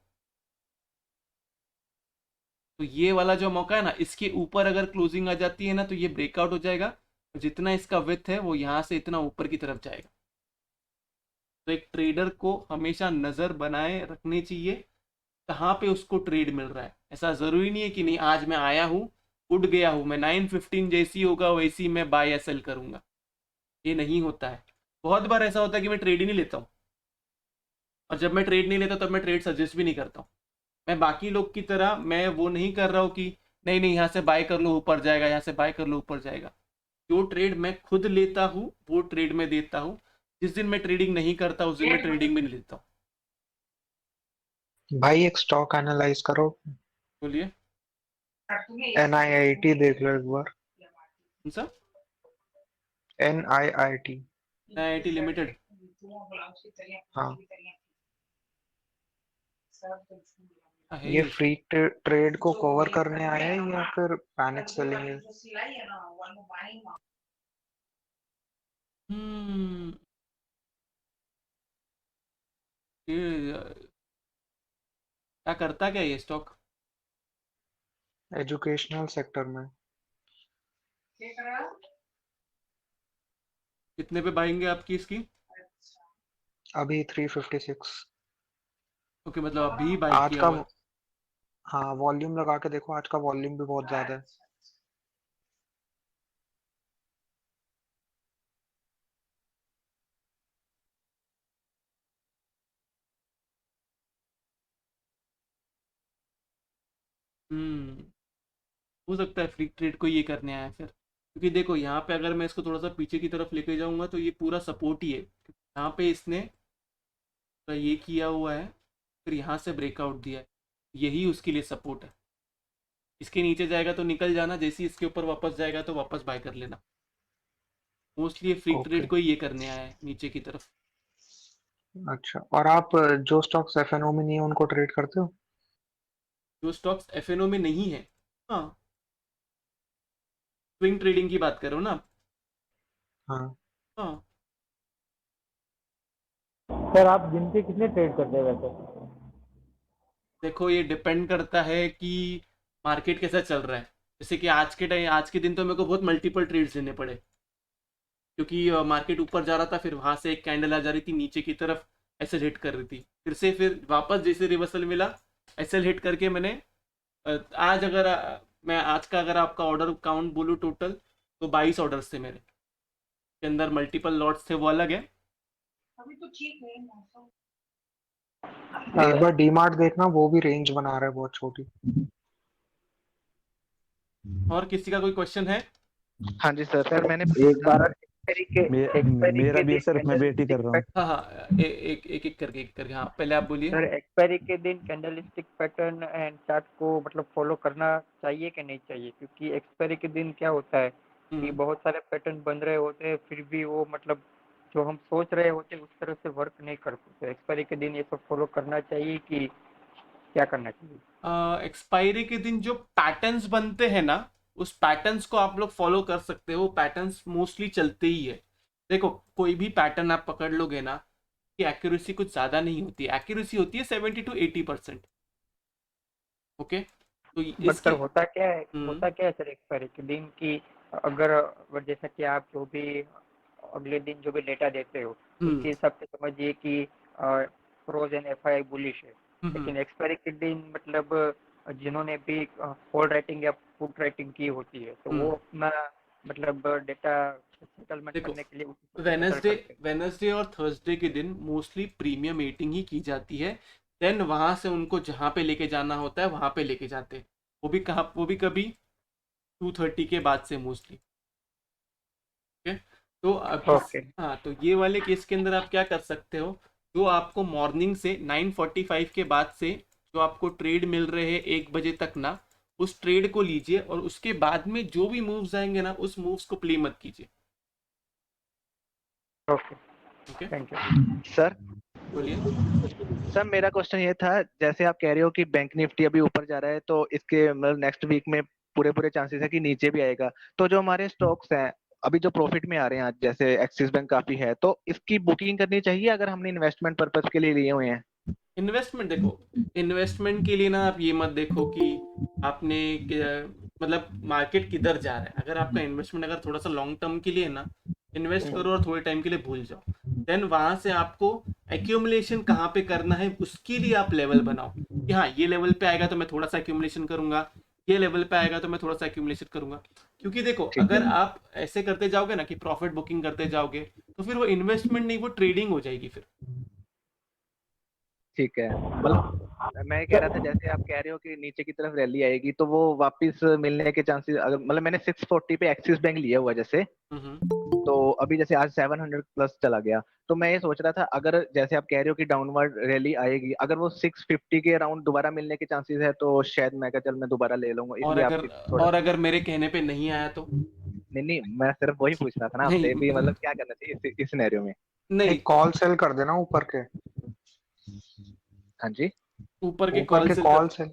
तो ये वाला जो मौका है ना, इसके ऊपर अगर क्लोजिंग आ जाती है ना तो ये ब्रेकआउट हो जाएगा, जितना इसका विथ है वो यहाँ से इतना ऊपर की तरफ जाएगा। तो एक ट्रेडर को हमेशा नज़र बनाए रखनी चाहिए कहाँ पे उसको ट्रेड मिल रहा है। ऐसा ज़रूरी नहीं है कि नहीं आज मैं आया हूँ उठ गया हूँ, मैं 9:15 जैसी होगा वैसी मैं बाय या सेल करूँगा, ये नहीं होता है। बहुत बार ऐसा होता है कि मैं ट्रेड ही नहीं लेता हूँ, और जब मैं ट्रेड नहीं लेता तब मैं ट्रेड सजेस्ट भी नहीं करता हूँ। मैं बाकी लोग की तरह मैं वो नहीं कर रहा हूँ कि नहीं नहीं यहाँ से बाय कर लो ऊपर जाएगा, यहाँ से बाय कर लो ऊपर जाएगा। जो ट्रेड मैं खुद लेता हूँ वो ट्रेड में देता हूँ। जिस दिन मैं ट्रेडिंग नहीं करता उस दिन मैं ट्रेडिंग में नहीं लेता हूँ। भाई एक स्टॉक एनालाइज करो, बोलिए। NIIT देख लो एक बार। कौन सा? NIIT। NIIT limited. हाँ ये फ्री ट्रेड को कवर करने आया है या फिर पैनिक सेलिंग है? हम्म ये क्या करता क्या ये स्टॉक? एजुकेशनल सेक्टर में। कितने पे बाइंगे आपकी इसकी? अभी 356। ओके, मतलब अभी बाई आज किया का हुआ है। हाँ, वॉल्यूम लगा के देखो, आज का वॉल्यूम भी बहुत ज्यादा है। हम्म हो सकता है फ्री ट्रेड को ये करने आया फिर, क्योंकि देखो यहाँ पे अगर मैं इसको थोड़ा सा पीछे की तरफ लेके जाऊंगा तो ये पूरा सपोर्ट ही है। यहाँ पे इसने तो ये किया हुआ है, फिर यहाँ से ब्रेकआउट दिया है, यही उसके लिए सपोर्ट है। इसके नीचे जाएगा तो निकल जाना, जैसे ही इसके ऊपर वापस जाएगा तो वापस बाय कर लेना। मोस्टली फ्री ओके, ट्रेड को ये करने आया है नीचे की तरफ। अच्छा। और आप जो स्टॉक्स एफएनओ में नहीं है उनको ट्रेड करते हो? जो स्टॉक्स एफएनओ में नहीं है, हाँ, स्विंग ट्रेडिंग की बात करो ना आप? हाँ। हाँ, सर आप दिन के कितने ट्रेड करते हैं वैसे? देखो ये डिपेंड करता है कि मार्केट कैसा चल रहा है। जैसे कि आज के दिन तो मेरे को बहुत मल्टीपल ट्रेड्स लेने पड़े, क्योंकि मार्केट ऊपर जा रहा था, फिर वहां से एक कैंडल आ जा रही थी नीचे की तरफ, एसएल हिट कर रही थी, फिर वापस जैसे रिवर्सल मिला, एसएल हिट करके मैंने आज अगर मैं आज का अगर आपका ऑर्डर काउंट बोलूँ टोटल, तो 22 ऑर्डर्स थे मेरे के अंदर, मल्टीपल लॉट्स थे वो अलग है। एक बार डीमार्ट देखना, वो भी रेंज बना रहा है बहुत छोटी। और किसी का कोई क्वेश्चन है? हाँ जी सर मैंने एक बार मेरा भी है सर, मैं वेट ही कर रहा हूँ। हाँ हाँ, एक करके हाँ, पहले आप बोलिए। सर एक्सपायरी के दिन कैंडलस्टिक पैटर्न एंड चार्ट को मतलब फॉलो करना चाहिए कि नहीं चाहिए? क्योंकि एक्सपायरी के दिन क्या होता है कि बहुत सारे पैटर्न बन रहे होते हैं, फिर भी वो मतलब जो हम सोच रहे होते हैं उस तरह से वर्क नहीं करते। तो एक्सपायरी के दिन ये सब फॉलो करना चाहिए कि क्या करना चाहिए? एक्सपायरी के दिन जो पैटर्न्स बनते हैं ना, उस पैटर्न्स को आप लोग फॉलो कर सकते हो। पैटर्न्स मोस्टली चलते ही है। देखो कोई भी पैटर्न आप पकड़ लोगे ना, कि एक्यूरेसी कुछ ज़्यादा नहीं होती है, एक्यूरेसी होती है 70 to 80%। ओके, तो बट सर होता क्या है सर एक्सपायरी के दिन की, अगर जैसा कि आप जो भी अगले दिन जो भी डेटा देते हो उसके हिसाब से समझिए कि प्रोज एंड एफआई बुलिश है, लेकिन एक्सपायरी के दिन मतलब जिन्होंने भी कॉल राइटिंग या पुट राइटिंग की होती है तो वो अपना मतलब डेटा सेटलमेंट करने के लिए वेनसडे और थर्सडे के दिन मोस्टली प्रीमियम मीटिंग ही की जाती है। देन वहां से उनको जहाँ पे लेके जाना होता है वहां पे लेके जाते हैं। वो भी कभी 2:30 के बाद से मोस्टली। ओके, तो हाँ, तो ये वाले केस के अंदर आप क्या कर सकते हो, जो आपको मॉर्निंग से 9:45 के बाद से जो आपको ट्रेड मिल रहे हैं 1 बजे तक ना, उस ट्रेड को लीजिए, और उसके बाद में जो भी मूव्स आएंगे ना, उस मूव्स को प्ले मत कीजिए। Okay, thank you sir. बोलिए सर मेरा क्वेश्चन ये था, जैसे आप कह रहे हो कि बैंक निफ्टी अभी ऊपर जा रहा है, तो इसके मतलब नेक्स्ट वीक में पूरे चांसेस है कि नीचे भी आएगा। तो जो हमारे स्टॉक्स हैं अभी जो प्रॉफिट में आ रहे हैं आज, जैसे एक्सिस बैंक काफी है, तो इसकी बुकिंग करनी चाहिए अगर हमने इन्वेस्टमेंट पर्पज के लिए लिए हुए हैं? इन्वेस्टमेंट, देखो इन्वेस्टमेंट के लिए ना आप ये मत देखो कि आपने मतलब मार्केट किधर जा रहा है। अगर आपका इन्वेस्टमेंट अगर थोड़ा सा लॉन्ग टर्म के लिए है ना, इन्वेस्ट करो और थोड़े टाइम के लिए भूल जाओ। देन वहां से आपको एक्यूमुलेशन कहाँ पे करना है उसके लिए आप लेवल बनाओ, कि हाँ ये लेवल पे आएगा तो मैं थोड़ा सा एक्यूमुलेशन करूंगा, ये लेवल पे आएगा तो मैं थोड़ा सा एक्यूमुलेशन करूंगा। क्योंकि देखो अगर आप ऐसे करते जाओगे ना कि प्रॉफिट बुकिंग करते जाओगे, तो फिर वो इन्वेस्टमेंट नहीं, वो ट्रेडिंग हो जाएगी फिर। ठीक है, मतलब मैं कह रहा था जैसे आप कह रहे हो कि नीचे की तरफ रैली आएगी तो वो वापस मिलने के चांसेस, अगर मतलब मैंने 640 पे एक्सिस बैंक लिया हुआ जैसे, तो अभी जैसे आज 700 प्लस चला गया, तो मैं ये सोच रहा था अगर जैसे आप कह रहे हो कि डाउनवर्ड रैली आएगी, अगर वो 650 के अराउंड दोबारा मिलने के चांसेस है तो शायद मैं कहा चल मैं दोबारा ले लूंगा, इसलिए आपसे थोड़ा। और अगर मेरे कहने पे नहीं आया तो? नहीं, मैं सिर्फ वही पूछ रहा था ना आपसे भी, मतलब क्या करना चाहिए इस सिनेरियो में? नहीं, एक कॉल सेल कर देना ऊपर के। हाँ जी। ऊपर के ऊपर के सेल कॉल से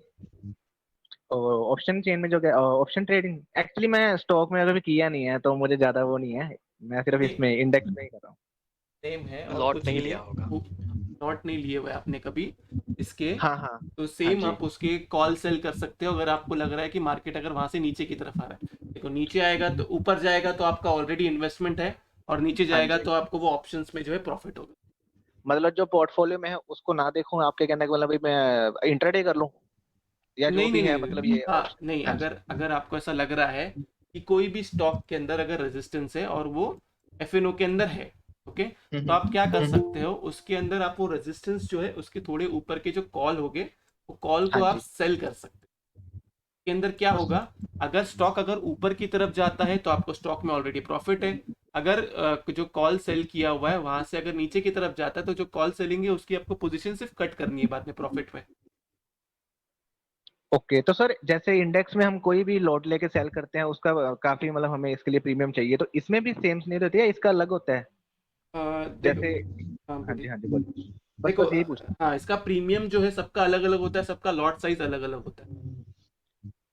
ऑप्शन चेन में जो ऑप्शन ट्रेडिंग, एक्चुअली मैं स्टॉक में अभी किया नहीं है तो मुझे ज्यादा वो नहीं है, मैं सिर्फ इसमें इंडेक्स में ही कर रहा हूँ। सेम है और लॉट कुछ नहीं नहीं लिया है। होगा। नॉट नहीं लिए हुए आपने कभी इसके, हाँ हाँ तो हाँ सेम जी। आप उसके कॉल सेल कर सकते हो अगर आपको लग रहा है कि मार्केट अगर वहां से नीचे की तरफ आ रहा है। देखो नीचे आएगा तो ऊपर जाएगा तो आपका ऑलरेडी इन्वेस्टमेंट है, और नीचे हाँ जाएगा जी, तो आपको वो ऑप्शंस में जो है प्रॉफिट होगा। मतलब जो पोर्टफोलियो में है उसको ना देखूं, आपके कहने का मतलब भी मैं इंट्राडे कर लूं या जो नहीं भी नहीं है, नहीं मतलब नहीं, ये हाँ नहीं, हाँ जी। अगर अगर आपको ऐसा लग रहा है कि कोई भी स्टॉक के अंदर अगर रेजिस्टेंस है और वो एफएनओ के अंदर है, ओके, तो आप क्या कर सकते हो, उसके अंदर आप वो रेजिस्टेंस जो है उसके थोड़े ऊपर के जो कॉल होंगे वो कॉल को हाँ आप जी। सेल कर सकते हो। के अंदर क्या होगा, अगर स्टॉक अगर ऊपर की तरफ जाता है तो आपको स्टॉक में ऑलरेडी प्रॉफिट है। अगर जो कॉल सेल किया हुआ है वहां से अगर नीचे की तरफ जाता है तो जो कॉल सेलिंग है उसकी आपको पोजीशन सिर्फ कट करनी है बाद में प्रॉफिट में। ओके, तो सर जैसे इंडेक्स में हम कोई भी लॉट लेके सेल करते हैं उसका काफी मतलब हमें इसके लिए प्रीमियम चाहिए, तो इसमें भी सेम नहीं रहती है, इसका अलग होता है देखो, जैसे? हाँ हाँ जी बोलिए। हाँ जी बोलिए, बस देखो बस यही पूछना। हाँ, इसका प्रीमियम जो है सबका अलग अलग होता है, सबका लॉट साइज अलग अलग होता है।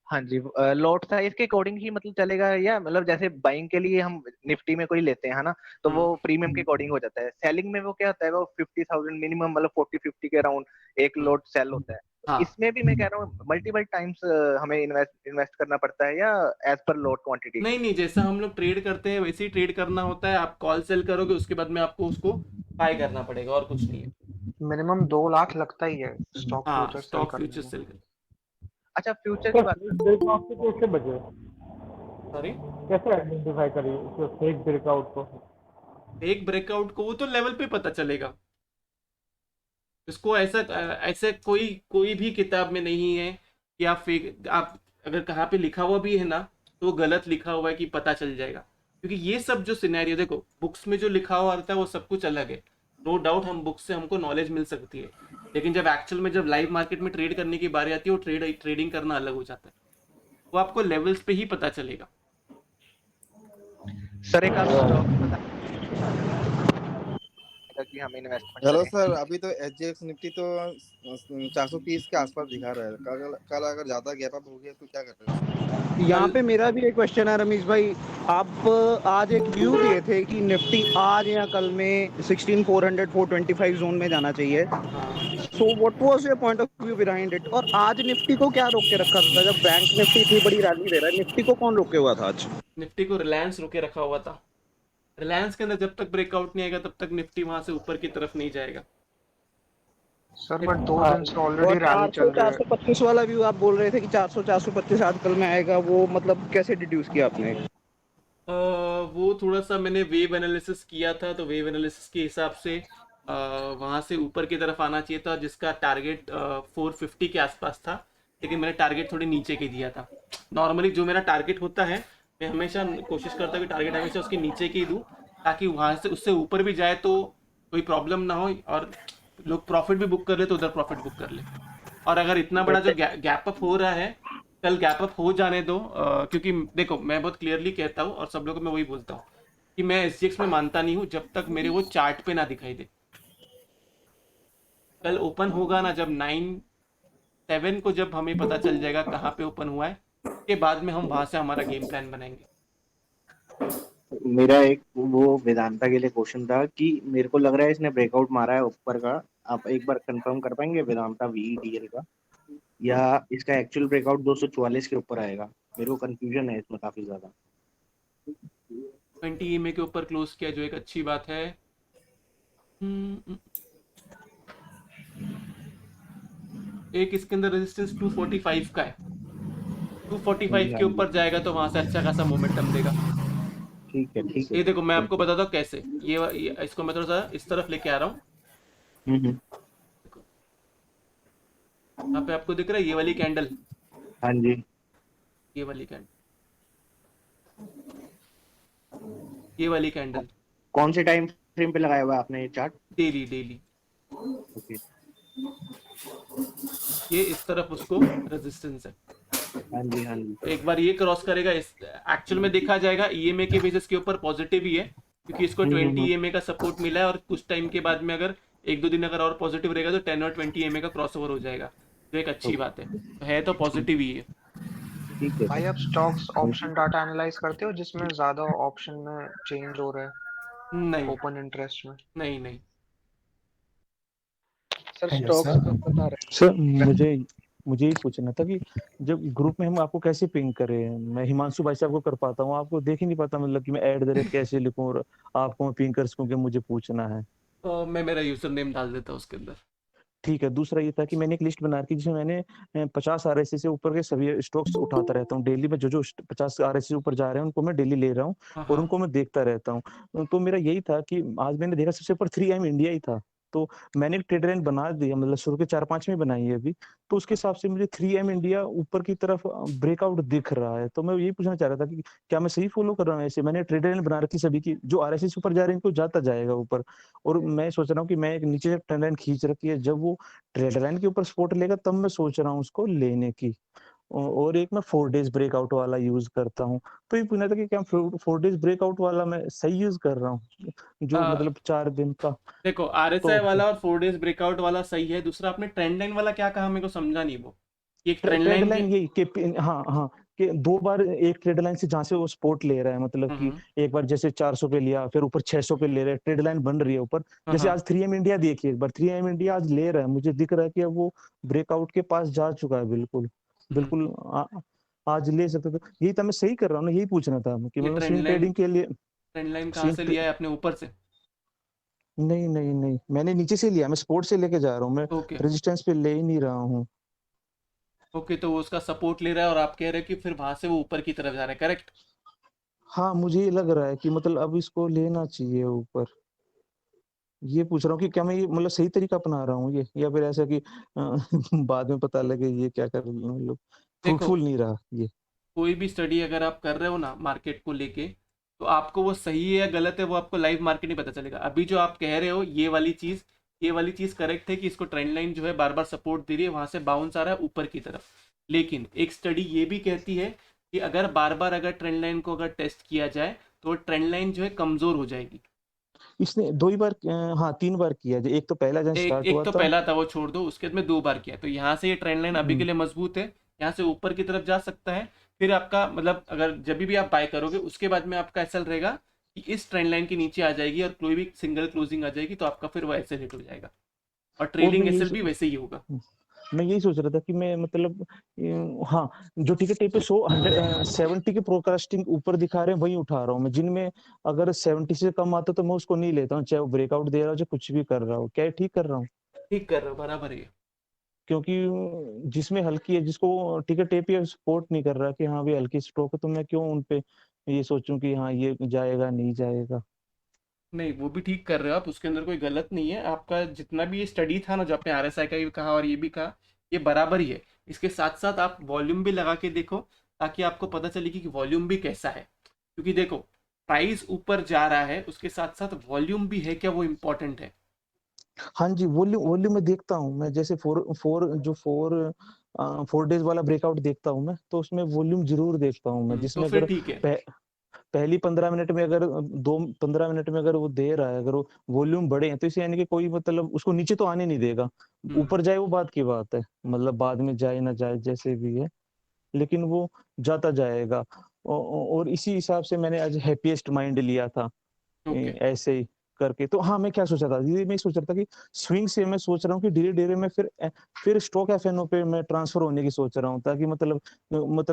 हाँ जी, लॉट साइज के अकॉर्डिंग ही मतलब चलेगा, या मतलब जैसे बाइंग के लिए हम निफ्टी में कोई लेते हैं है ना, तो वो प्रीमियम के अकॉर्डिंग हो जाता है। सेलिंग में वो क्या होता है, वो 50,000 मिनिमम मतलब 40-50 के अराउंड एक लॉट सेल होता है। हाँ इसमें भी मैं कह रहा हूँ मल्टीपल टाइम्स हमें इन्वेस्ट करना पड़ता है, या एज पर लॉट क्वांटिटी? नहीं नहीं, जैसा हम लोग ट्रेड करते हैं वैसे ही ट्रेड करना होता है। आप कॉल सेल करोगे उसके बाद में आपको उसको बाय करना पड़ेगा और कुछ नहीं है। मिनिमम 2 लाख लगता ही है स्टॉक हाँ, फ्यूचर सेल स्टॉक करने फ्यूचर में। सेल कर। अच्छा, फ्यूचर की बात ब्रेकआउट से कैसे बचे, सॉरी, कैसे आइडेंटिफाई करिए उस फेक ब्रेकआउट को? एक ब्रेकआउट को वो तो लेवल पे पता चलेगा। इसको ऐसा ऐसे कोई भी किताब में नहीं है कि आप फेक, आप अगर कहाँ पे लिखा हुआ भी है ना तो वो गलत लिखा हुआ है कि पता चल जाएगा। क्योंकि ये सब जो सिनेरियो देखो बुक्स में जो लिखा हुआ रहता है वो सब कुछ अलग है। नो डाउट हम बुक्स से हमको नॉलेज मिल सकती है, लेकिन जब एक्चुअल में जब लाइव मार्केट में ट्रेड करने की बारी आती है वो ट्रेडिंग करना अलग हो जाता है। वो आपको लेवल्स पे ही पता चलेगा। सर एक आप स्टॉक बता कि हम इन्वेस्टमेंट हेलो करें। सर, अभी तो एचजीएक्स निफ्टी तो 430 के आसपास दिखा रहा है। कल अगर ज्यादा गैप अप हो गया तो क्या कर रहे हो? यहाँ पे मेरा भी एक क्वेश्चन है रमेश भाई, आप आज एक व्यू दिए थे कि निफ्टी आज या कल में 16,400 425 जोन में जाना चाहिए। So what was your point of view behind it? और आज निफ्टी को क्या रोक के रखा था? जब बैंक निफ्टी इतनी बड़ी रैली दे रहा है, निफ्टी को कौन रोके हुआ था आज? निफ्टी को रिलायंस रोके रखा हुआ था। रिलायंस के अंदर जब तक ब्रेकआउट नहीं आएगा तब तक निफ्टी वहां से ऊपर की तरफ नहीं जाएगा। सर बट 2 दिन से ऑलरेडी रैली चल रही है। 425 वाला व्यू आप बोल रहे थे कि 400 425 आज कल में आएगा, वो मतलब कैसे डिड्यूस किया आपने? वो थोड़ा सा मैंने वेव एनालिसिस किया था, तो वेव एनालिसिस के हिसाब से वहां से ऊपर की तरफ आना चाहिए था, जिसका टारगेट 450 के आसपास था, लेकिन मैंने टारगेट थोड़ी नीचे के दिया था। नॉर्मली जो मेरा टारगेट होता है मैं हमेशा कोशिश करता हूँ कि टारगेट हमेशा उसके नीचे के ही दूँ, ताकि वहां से उससे ऊपर भी जाए तो कोई प्रॉब्लम ना हो और लोग प्रॉफिट भी बुक कर ले तो उधर प्रॉफिट बुक कर ले। और अगर इतना बड़ा जो गैप अप हो रहा है, कल गैप अप हो जाने दो, क्योंकि देखो मैं बहुत क्लियरली कहता हूँ और सब लोगों को मैं वही बोलता हूँ कि मैं एसजीएक्स में मानता नहीं हूँ जब तक मेरे वो चार्ट पे ना दिखाई दे। कल ओपन होगा ना जब 9-7 को, जब हमें पता चल जाएगा कहाँ पे ओपन हुआ है, के बाद में हम वहां से हमारा गेम प्लान बनाएंगे। मेरा एक वो वेदांता के लिए क्वेश्चन था कि मेरे को लग रहा है इसने ब्रेकआउट मारा है ऊपर का, आप एक बार कंफर्म कर पाएंगे वेदांता वीईडीएल का, या इसका एक्चुअल ब्रेकआउट 244 के ऊपर आएगा? मेरे को कंफ्यूजन है इसमें काफी ज्यादा। 20 EMA के ऊपर क्लोज किया जो एक अच्छी बात है। एक इसके अंदर रेजिस्टेंस 245 का है, 245 के ऊपर जाएगा तो वहां से अच्छा खासा मोमेंटम देगा। ठीक है ठीक है। ये देखो मैं आपको बताता हूँ कैसे, ये इसको मैं थोड़ा सा इस तरफ लेके आ रहा हूँ। यहाँ पे आपको दिख रहा है ये वाली कैंडल? हाँ जी। ये वाली कैंडल, ये वाली कैंडल कौन से टाइम फ्रेम पे लगाया हुआ है आपने ये चार्ट? डेली। ओके। ये इस तरफ उसको रेजिस्टेंस है। हाँ जी हाँ जी। एक बार ये क्रॉस करेगा, इस एक्चुअल में देखा जाएगा ईएमए के बेसिस के ऊपर पॉजिटिव ही है, क्योंकि इसको 20 ईएमए का सपोर्ट मिला है और कुछ टाइम के बाद में अगर 1-2 दिन अगर और पॉजिटिव रहेगा तो 10 और 20 ईएमए का क्रॉसओवर हो जाएगा। जो एक अच्छी बात है तो पॉजिटिव ही है। ठीक है भाई आप स्टॉक्स ऑप्शन डाटा एनालाइज करते हो जिसमें ज्यादा ऑप्शन में चेंज हो रहा है नहीं ओपन इंटरेस्ट में? नहीं सर हेलो स्टॉक्स सर। का बता रहे सर मुझे ये पूछना था कि जब ग्रुप में हम आपको कैसे पिंग करें। मैं हिमांशु भाई साहब को कर पाता हूँ, आपको देख ही नहीं पाता, मतलब कि मैं @ कैसे लिखूं और आपको मैं पिंग कर सकूं कि मुझे पूछना है। तो मैं मेरा यूजर नेम डाल देता हूँ उसके अंदर। ठीक है। दूसरा ये था कि मैंने एक लिस्ट बना रखी जिसमें मैंने 50 RSI से ऊपर के सभी स्टॉक्स उठाता रहता हूँ डेली में। जो 50 RSI से ऊपर जा रहे हैं उनको मैं डेली ले रहा हूँ हाँ और हाँ उनको मैं देखता रहता हूँ। तो मेरा यही था कि आज मैंने देखा सबसे ऊपर 3M इंडिया ही था, तो मैंने एक ट्रेड लाइन बना दिया, मतलब शुरू के 4-5 में बनाई है अभी। तो उसके हिसाब से मुझे 3M इंडिया ऊपर की तरफ ब्रेकआउट दिख रहा है। तो मैं यही पूछना चाह रहा था कि क्या मैं सही फॉलो कर रहा हूँ? ऐसे मैंने ट्रेड लाइन बना रखी सभी की, जो RSI से ऊपर जा रहे हैं इनको जाता जाएगा ऊपर। और मैं सोच रहा हूँ कि मैं एक नीचे से ट्रेड लाइन खींच रखी है, जब वो ट्रेड लाइन के ऊपर सपोर्ट लेगा तब मैं सोच रहा हूँ उसको लेने की। और एक मैं 4 डेज ब्रेकआउट वाला यूज करता हूँ। तो ये पूछना था कि क्या 4 डेज ब्रेकआउट वाला मैं सही यूज कर रहा हूँ, जो अ, मतलब 4 दिन का? देखो तो RSI वाला और 4 डेज ब्रेकआउट वाला सही है। दूसरा आपने ट्रेंड लाइन वाला क्या कहा, मेरे को समझा नहीं वो। ये एक ट्रेंड ट्रेड लाइन भी। लाइन यही कि हाँ कि 2 बार एक ट्रेड लाइन से जहाँ से वो सपोर्ट ले रहा है, मतलब कि हम्म। एक बार जैसे 400 पे लिया, फिर ऊपर 600 पे ले रहा है, ट्रेड लाइन बन रही है ऊपर। हाँ जैसे हाँ आज 3M इंडिया देखिए, एक बार 3M इंडिया आज ले रहा है, मुझे दिख रहा है कि अब वो ब्रेकआउट के पास जा चुका है। बिल्कुल हम्म। बिल्कुल आज ले सकते थे। यही था, मैं सही कर रहा हूँ ना, यही पूछना था कि ये मैं स्विंग ट्रेडिंग के लिए ट्रेंड लाइन कहाँ स्विंग से लिया है आपने, ऊपर से? नहीं, मैंने नीचे से लिया, मैं सपोर्ट से लेके जा रहा हूँ, मैं ओके रेजिस्टेंस पे ले ही नहीं रहा हूँ। ओके, तो वो उसका सपोर्ट ले रहा है और आप कह रहे हैं कि फिर वहां से वो ऊपर की तरफ जा रहा है, करेक्ट? हाँ, मुझे ये लग रहा है कि मतलब अब इसको लेना चाहिए ऊपर। ये पूछ रहा हूँ कि क्या मैं ये मतलब सही तरीका अपना रहा हूँ ये, या फिर ऐसा कि बाद में पता लगे ये क्या कर मतलब देखो, फ्रूटफुल नहीं रहा ये। कोई भी स्टडी अगर आप कर रहे हो ना मार्केट को लेके, तो आपको वो सही है या गलत है वो आपको लाइव मार्केट ही पता चलेगा। अभी जो आप कह रहे हो ये वाली चीज़ करेक्ट है कि इसको ट्रेंड लाइन जो है बार बार सपोर्ट दे रही है, वहां से बाउंस आ रहा है ऊपर की तरफ। लेकिन एक स्टडी ये भी कहती है कि अगर बार बार अगर ट्रेंड लाइन को अगर टेस्ट किया जाए तो ट्रेंड लाइन जो है कमजोर हो जाएगी। इसने 2 ही बार हाँ 3 बार किया, जो एक तो पहला जब एक स्टार्ट एक हुआ तो था। पहला था, वो छोड़ दो, उसके बाद में 2 बार किया। तो यहाँ से ये ट्रेंड लाइन अभी के हम्म, लिए मजबूत है, यहाँ से ऊपर की तरफ जा सकता है। फिर आपका मतलब अगर जब भी आप बाय करोगे उसके बाद में आपका ऐसा रहेगा कि इस ट्रेंड लाइन के नीचे आ जाएगी और कोई भी सिंगल क्लोजिंग आ जाएगी तो आपका फिर वो ऐसे हिट हो जाएगा, और और ट्रेलिंग एसएल भी वैसे ही होगा। मैं यही सोच रहा था कि मैं मतलब हाँ, जो टिकट टेप पे 70 के प्रोकास्टिंग ऊपर दिखा रहे हैं वही उठा रहा हूँ मैं, जिनमें अगर 70 से कम आता तो मैं उसको नहीं लेता हूँ, चाहे वो ब्रेकआउट दे रहा हो चाहे कुछ भी कर रहा हो। क्या ये ठीक कर रहा हूँ? ठीक कर रहे हो, बराबर है। क्योंकि जिसमें हल्की है, जिसको टिकट टेप ही सपोर्ट नहीं कर रहा कि हाँ भी हल्की स्ट्रोक है, तो मैं क्यों उन पे ये सोचूं कि हाँ ये जाएगा नहीं जाएगा। नहीं, वो भी ठीक कर रहे हो आप, उसके अंदर कोई गलत नहीं है। आपका जितना भी ये स्टडी था ना, जो आपने RSI का भी कहा और ये भी कहा, ये बराबर ही है। इसके साथ साथ आप वॉल्यूम भी लगा के देखो, ताकि आपको पता चले कि वॉल्यूम भी कैसा है। क्योंकि देखो, प्राइस ऊपर जा रहा है, उसके साथ साथ वॉल्यूम भी है क्या, वो इम्पोर्टेंट है। हाँ जी, वॉल्यूम वॉल्यूम में देखता हूँ मैं, जैसे 4 डेज वाला ब्रेकआउट देखता हूँ मैं, तो उसमें वॉल्यूम जरूर देखता हूँ मैं, तो जिसमें फिर अगर ठीक है। पहली 15 मिनट में अगर 15 मिनट में अगर वो दे रहा है, अगर वो वॉल्यूम बढ़े हैं, तो इसे यानी कि कोई मतलब उसको नीचे तो आने नहीं देगा। ऊपर जाए वो बात की बात है, मतलब बाद में जाए ना जाए जैसे भी है, लेकिन वो जाता जाएगा। और इसी हिसाब से मैंने आज हैप्पीएस्ट माइंड लिया था ओके ऐसे ही करके। तो हाँ, मैं क्या सोच रहा था, ये मैं सोच रहा था कि स्विंग से मैं सोच रहा हूँ कि धीरे धीरे मैं फिर स्टॉक FNO पे मैं ट्रांसफर होने की सोच रहा हूँ, ताकि मतलब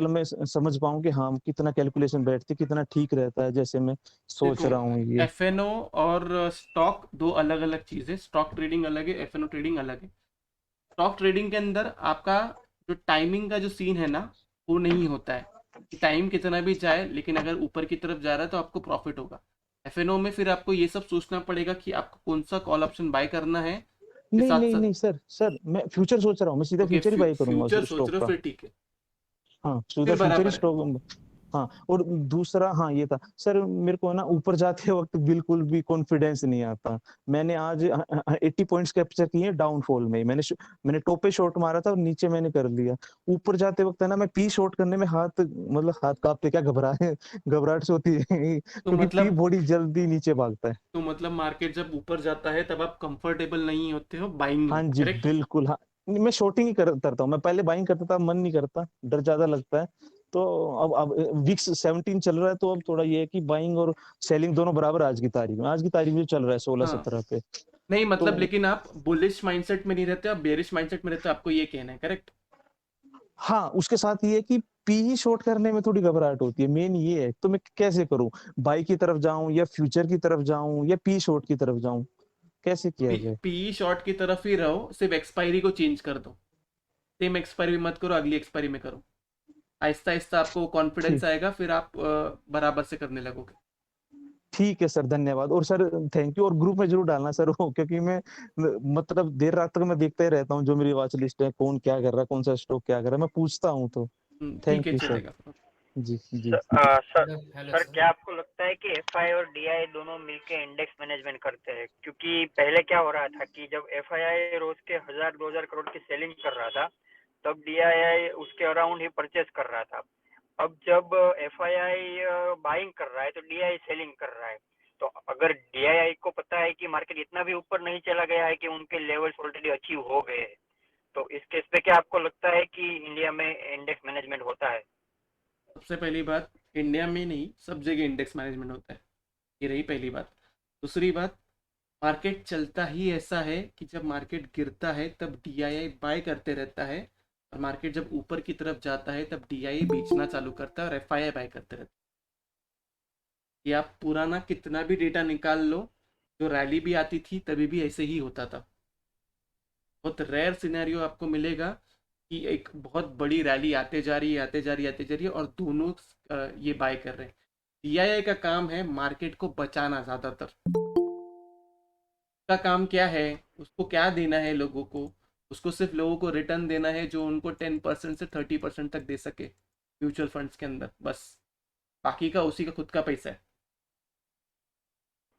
मैं समझ पाऊँ कि हाँ कितना कैलकुलेशन बैठती, कितना ठीक रहता है, जैसे मैं सोच देखो, रहा हूँ ये। FNO और स्टॉक दो अलग अलग चीज़ें। स्टॉक ट्रेडिंग अलग है, FNO ट्रेडिंग अलग है। स्टॉक ट्रेडिंग के अंदर आपका जो टाइमिंग का जो सीन है ना, वो नहीं होता है कि टाइम कितना भी जाए, लेकिन अगर ऊपर की तरफ जा रहा है तो आपको प्रॉफिट होगा। FNO में फिर आपको ये सब सोचना पड़ेगा कि आपको कौन सा कॉल ऑप्शन बाय करना है, के नहीं साथ नहीं साथ। नहीं सर, मैं फ्यूचर सोच रहा हूँ, मैं सीधा ओके, फ्यूचर ही बाई करूंगा फ्यूचर उस सोच स्टॉक रहे हो, का। फिर ठीक है, हाँ, सीधा फिर फ्यूचर ही बराबर है। स्टॉक। हाँ, और दूसरा हाँ ये था सर, मेरे को ना ऊपर जाते वक्त बिल्कुल भी कॉन्फिडेंस नहीं आता। मैंने आज 80 पॉइंट्स कैप्चर किए हैं डाउनफॉल में। मैंने टॉप पे शॉट मारा था और नीचे मैंने कर लिया। ऊपर जाते वक्त है ना, मैं पी शॉट करने में हाथ कांपते, क्या घबराहट से होती है तो क्योंकि पी मतलब बॉडी जल्दी नीचे भागता है। मार्केट जब ऊपर जाता है तब आप कंफर्टेबल नहीं होते हो बाइंग हाँ में, जी करेक्ट? बिल्कुल, हाँ मैं शॉर्टिंग ही करता हूँ। मैं पहले बाइंग करता था, मन नहीं करता, डर ज्यादा लगता है। तो अब विक्स 17 चल रहा है, तो अब थोड़ा ये है कि बाइंग और सेलिंग दोनों बराबर। आज की तारीख में चल रहा है 16-17 पे। नहीं मतलब तो लेकिन आप बुलिश माइंडसेट में नहीं रहते, आप बेरिश माइंडसेट में रहते हो, आपको ये कहना है, करेक्ट? हाँ, उसके साथ ये है कि पी ही शॉर्ट करने में थोड़ी घबराहट होती है, मेन ये है। तो मैं कैसे करूं, बाई की तरफ जाऊं या फ्यूचर की तरफ जाऊं या पी शॉर्ट की तरफ जाऊं, कैसे किया जाए? पी शॉर्ट की तरफ ही रहो, सिर्फ एक्सपायरी को चेंज कर दो। सेम एक्सपायरी मत करो, अगली एक्सपायरी में करो। आहिस्ता आहिस्ता आपको कॉन्फिडेंस ठीक आएगा, फिर आप बराबर से करने लगोगे। ठीक है सर, धन्यवाद। और सर थैंक यू, और ग्रुप में जरूर डालना सर वो, क्योंकि मैं मतलब देर रात तक मैं देखता ही रहता हूँ जो मेरी वॉच लिस्ट है, कौन क्या कर रहा है, कौन सा स्टॉक क्या कर रहा है, मैं पूछता हूँ। तो ठीक थैंक है, यू सर। चलेगा। जी जी। सर क्या आपको लगता है कि एफआई और डीआई दोनों मिलके इंडेक्स मैनेजमेंट करते हैं? क्योंकि पहले क्या हो रहा था कि जब एफआईआई रोज के 1000-2000 करोड़ की सेलिंग कर रहा था, तब डीआई उसके अराउंड ही परचेस कर रहा था। अब जब एफआईआई बाइंग कर रहा है तो डीआई सेलिंग कर रहा है। तो अगर डीआई को पता है कि मार्केट इतना भी ऊपर नहीं चला गया है कि उनके लेवल्स ऑलरेडी अचीव हो गए हैं, तो इस केस पे क्या आपको लगता है कि इंडिया में इंडेक्स मैनेजमेंट होता है? सबसे पहली बात, इंडिया में नहीं, सब जगह इंडेक्स मैनेजमेंट होता है, ये रही पहली बात। दूसरी बात, मार्केट चलता ही ऐसा है कि जब मार्केट गिरता है तब डीआईआई बाय करते रहता है, और मार्केट जब ऊपर की तरफ जाता है तब डीआईआई बेचना चालू करता है और एफआईआई बाय करते रहता है। ये आप पुराना कितना भी डेटा निकाल लो, जो रैली भी आती थी तभी भी ऐसे ही होता था। बहुत रेयर सिनेरियो आपको मिलेगा कि एक बहुत बड़ी रैली आते जा रही है और दोनों ये बाय कर रहे हैं। डीआईआई का काम है मार्केट को बचाना, ज़्यादातर का काम क्या है, उसको क्या देना है लोगों को, उसको सिर्फ लोगों को रिटर्न देना है जो उनको 10% से 30% तक दे सके म्यूचुअल फंड्स के अंदर, बस। बाकी का उसी का खुद का पैसा है।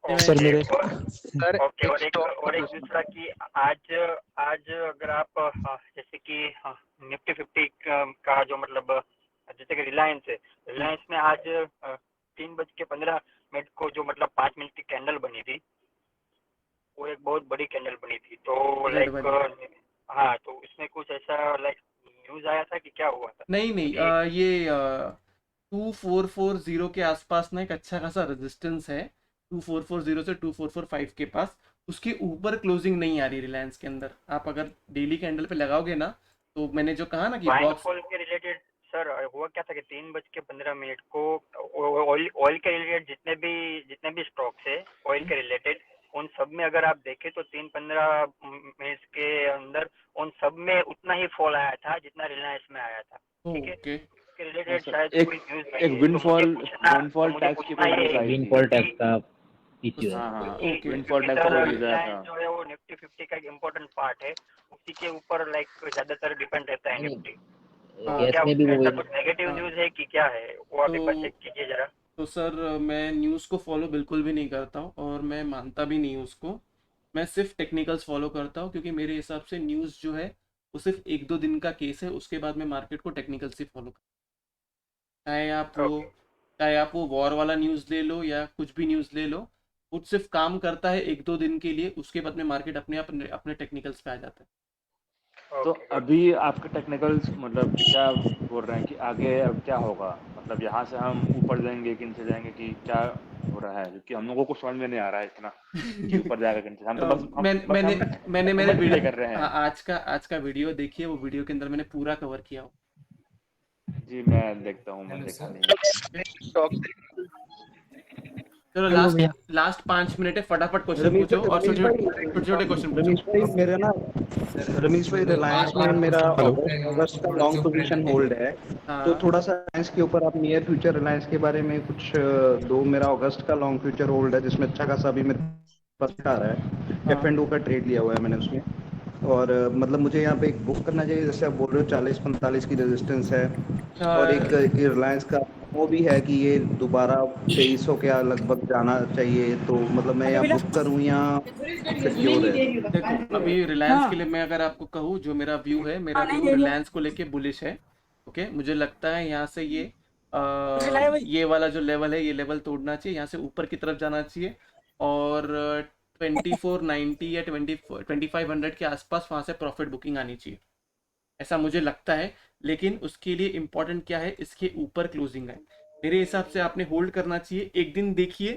सर मेरे ओके, और एक दूसरा कि आज अगर आप जैसे कि निफ्टी 50 का जो मतलब जैसे कि रिलायंस है, रिलायंस में आज 3:15 को जो मतलब 5 मिनट की कैंडल बनी थी, वो एक बहुत बड़ी कैंडल बनी थी। तो लाइक हाँ, तो इसमें कुछ ऐसा लाइक न्यूज आया था कि क्या हुआ था? नहीं ये 2440 के आसपास ना एक अच्छा खासा रेजिस्टेंस है, 2440 से 2445 के पास। उसके ऊपर क्लोजिंग नहीं आ रही रिलायंस के अंदर। आप अगर डेली कैंडल पे लगाओगे ना, तो मैंने जो कहा ना कि बॉक्स के रिलेटेड सर हुआ क्या था कि 3:15 को ऑयल के रिलेटेड जितने भी स्टॉक्स है ऑयल के रिलेटेड, उन सब में अगर आप देखें तो 3:15 के अंदर उन सब में उतना ही फॉल आया था जितना रिलायंस में आया था। ठीक है, उसके रिलेटेड शायद कोई न्यूज नहीं है। एक विंडफॉल टैक्स की कोई न्यूज आई थी। विंडफॉल टैक्स का इश्यू है। हाँ, विंडफॉल टैक्स का न्यूज आया था। जो है वो निफ्टी 50 का एक इम्पोर्टेंट पार्ट है, उसी के ऊपर लाइक ज्यादातर डिपेंड रहता है निफ्टी। क्या ऐसा कुछ नेगेटिव न्यूज है कि क्या है, वो आप एक बार चेक कीजिए जरा। तो सर मैं न्यूज़ को फॉलो बिल्कुल भी नहीं करता हूँ और मैं मानता भी नहीं हूँ उसको। मैं सिर्फ टेक्निकल्स फॉलो करता हूँ, क्योंकि मेरे हिसाब से न्यूज़ जो है वो सिर्फ 1-2 दिन का केस है, उसके बाद मैं मार्केट को टेक्निकल से फॉलो करता हूँ। चाहे आप वो वॉर वाला न्यूज़ ले लो या कुछ भी न्यूज़ ले लो, वो सिर्फ काम करता है 1-2 दिन के लिए, उसके बाद में मार्केट अपने टेक्निकल्स पे आ जाता है। तो अभी आपके टेक्निकल्स मतलब क्या बोल रहे हैं कि आगे अब क्या होगा? मतलब यहाँ से हम ऊपर जाएंगे कि नीचे जाएंगे, कि क्या हो रहा है? क्योंकि हम लोगों को समझ में नहीं आ रहा है इतना कि ऊपर जाएगा कि नीचे। हम तो बस मैंने वीडियो कर रहे हैं। आज का वीडियो देखिए, वो वीडियो के अंदर मैंने पूरा कवर किया हो। जी, मैं देखता हूँ, मैंने देखा नहीं। चलो लास्ट 5 मिनट है, फटाफट क्वेश्चन पूछो और छोटे क्वेश्चन पूछो। मेरा ना रमेश भाई, रिलायंस में मेरा अगस्त का लॉन्ग पोजीशन होल्ड है, तो थोड़ा सा रिलायंस के ऊपर आप नियर फ्यूचर रिलायंस के बारे में कुछ दो। मेरा अगस्त का लॉन्ग फ्यूचर होल्ड है जिसमें अच्छा खासा अभी मेरे पास आ रहा है। F&O का ट्रेड लिया हुआ है मैंने उसमें, और मतलब मुझे यहाँ पे एक बुक करना चाहिए, जैसे आप बोल रहे हो 40-45 की रेजिस्टेंस है, और एक रिलायंस का वो भी है कि ये दोबारा 2300 के लगभग जाना चाहिए, तो मतलब मैं यहाँ बुक करूँ या सिक्योर है? देखो, अभी रिलायंस के लिए मैं अगर आपको कहूँ, जो मेरा व्यू है, मेरा व्यू रिलायंस को लेके बुलिश है। ओके, मुझे लगता है यहाँ से ये वाला जो लेवल है, ये लेवल तोड़ना चाहिए, यहाँ से ऊपर की तरफ जाना चाहिए, और 2490 या 2500 के आसपास वहाँ से प्रॉफिट बुकिंग आनी चाहिए, ऐसा मुझे लगता है। लेकिन उसके लिए इम्पोर्टेंट क्या है, इसके ऊपर क्लोजिंग है। मेरे हिसाब से आपने होल्ड करना चाहिए, एक दिन देखिए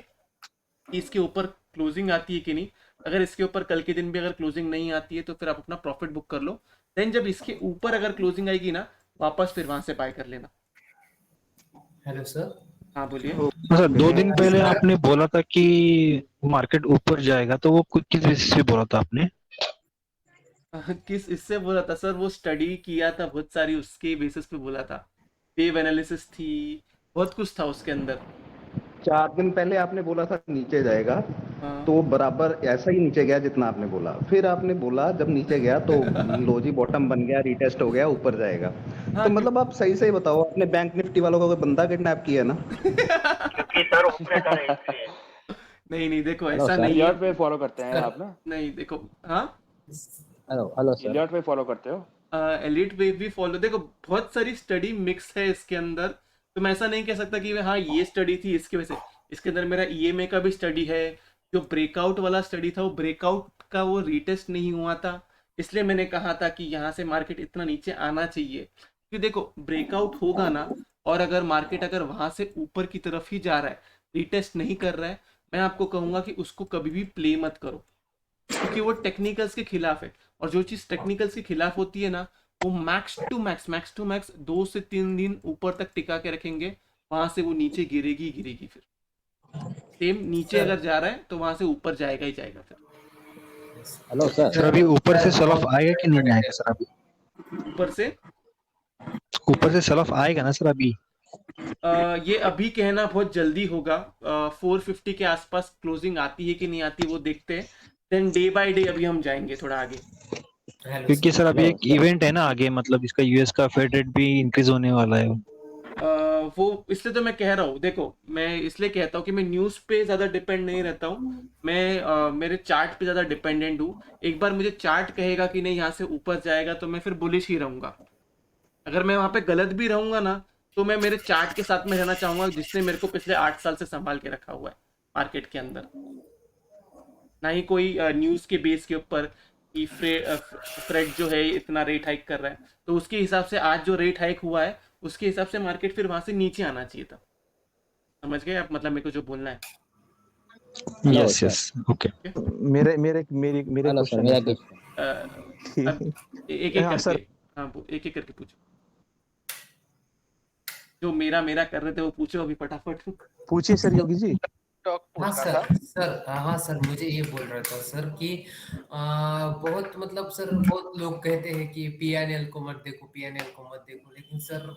कि इसके ऊपर क्लोजिंग आती है कि नहीं। अगर इसके ऊपर कल के दिन भी अगर क्लोजिंग नहीं आती है तो फिर आप अपना प्रॉफिट बुक कर लो। देन जब इसके ऊपर अगर क्लोजिंग आएगी ना, वापस फिर वहां से बाय कर लेना। Hello sir. हाँ बोलिए। सर 2 दिन पहले आपने बोला था कि मार्केट ऊपर जाएगा, तो वो किस बेसिस पे बोला था आपने? किस इससे बोला था सर, वो स्टडी किया था बहुत सारी, उसके बेसिस पे बोला था। वेव एनालिसिस थी, बहुत कुछ था उसके अंदर। 4 दिन पहले आपने बोला था नीचे जाएगा, तो बराबर ऐसा ही नीचे गया जितना आपने बोला। फिर आपने बोला जब नीचे गया तो लो जी बॉटम बन गया, रीटेस्ट हो गया, ऊपर जाएगा। तो मतलब आप सही सही बताओ, आपने बैंक निफ्टी वालों का कोई बंदा किडनैप किया ना? नहीं नहीं देखो हेलो ऐसा सर, नहीं है। एलियट वे फॉलो करते हैं आप ना? नहीं देखो, हाँ हेलो सर। एलियट वे फॉलो करते हो? एलिट वेव भी फॉलो, देखो बहुत सारी स्टडी मिक्स है इसके अंदर। तो मैं ऐसा नहीं कह सकता कि हाँ ये स्टडी थी इसकी वजह से। इसके अंदर मेरा ईएमए का भी स्टडी है। जो ब्रेकआउट वाला स्टडी था, वो ब्रेकआउट का वो रीटेस्ट नहीं हुआ था, इसलिए मैंने कहा था कि यहाँ से मार्केट इतना नीचे आना चाहिए। क्योंकि देखो ब्रेकआउट होगा ना, और अगर मार्केट अगर वहां से ऊपर की तरफ ही जा रहा है, रीटेस्ट नहीं कर रहा है, मैं आपको कहूंगा कि उसको कभी भी प्ले मत करो, क्योंकि वो टेक्निकल्स के खिलाफ है। और जो चीज़ टेक्निकल्स के खिलाफ होती है ना, वो मैक्स टू मैक्स 2 से 3 दिन ऊपर तक टिका के रखेंगे, वहां से वो नीचे गिरेगी गिरेगी। फिर सेम नीचे अगर जा रहा है तो वहां से ऊपर जाएगा ही जाएगा। फिर हेलो सर। सर अभी ऊपर से सेल ऑफ आएगा कि नहीं आएगा सर? अभी ऊपर से सेल ऑफ आएगा ना सर अभी? ये अभी कहना बहुत जल्दी होगा। 450 के आसपास क्लोजिंग आती है कि नहीं आती वो देखते हैं, देन डे बाय डे अभी हम जाएंगे थोड़ा आगे। क्योंकि सर अभी एक इवेंट है ना आगे, मतलब इसका यूएस का फेड रेट भी इंक्रीज होने वाला है। वो इसलिए तो मैं कह रहा हूँ, देखो मैं इसलिए कहता हूँ कि मैं न्यूज़ पे ज़्यादा डिपेंड नहीं रहता हूँ। मैं मेरे चार्ट पे ज़्यादा डिपेंडेंट हूँ। एक बार मुझे चार्ट कहेगा कि नहीं यहाँ से ऊपर जाएगा तो मैं फिर बुलिश ही रहूँगा। अगर मैं वहाँ पे गलत भी रहूँगा ना, तो मैं मेरे चार्ट के साथ में रहना चाहूँगा, जिसने मेरे को पिछले 8 साल से संभाल के रखा हुआ है मार्केट के अंदर। ना ही कोई न्यूज़ के बेस के ऊपर कि फ्रेड जो है इतना रेट हाइक कर रहा है, तो उसके हिसाब से आज जो रेट हाइक हुआ है उसके हिसाब से मार्केट फिर वहां से नीचे आना चाहिए था। समझ गए आप मतलब मेरे को जो बोलना है? Yes yes okay. मेरे मेरे मेरी मेरे हेलो सर, क्वेश्चन मेरा है क्वेश्चन। एक एक हाँ, करके सर। हाँ एक एक करके पूछो। जो मेरा कर रहे थे वो पूछो अभी फटाफट। पूछिए सर योगी जी। हाँ सर हाँ सर, मुझे ये बोल रहा था सर कि बहुत मतलब सर बहुत लोग कहते हैं कि पीएनएल को मत देखो, पीएनएल को मत देखो, लेकिन सर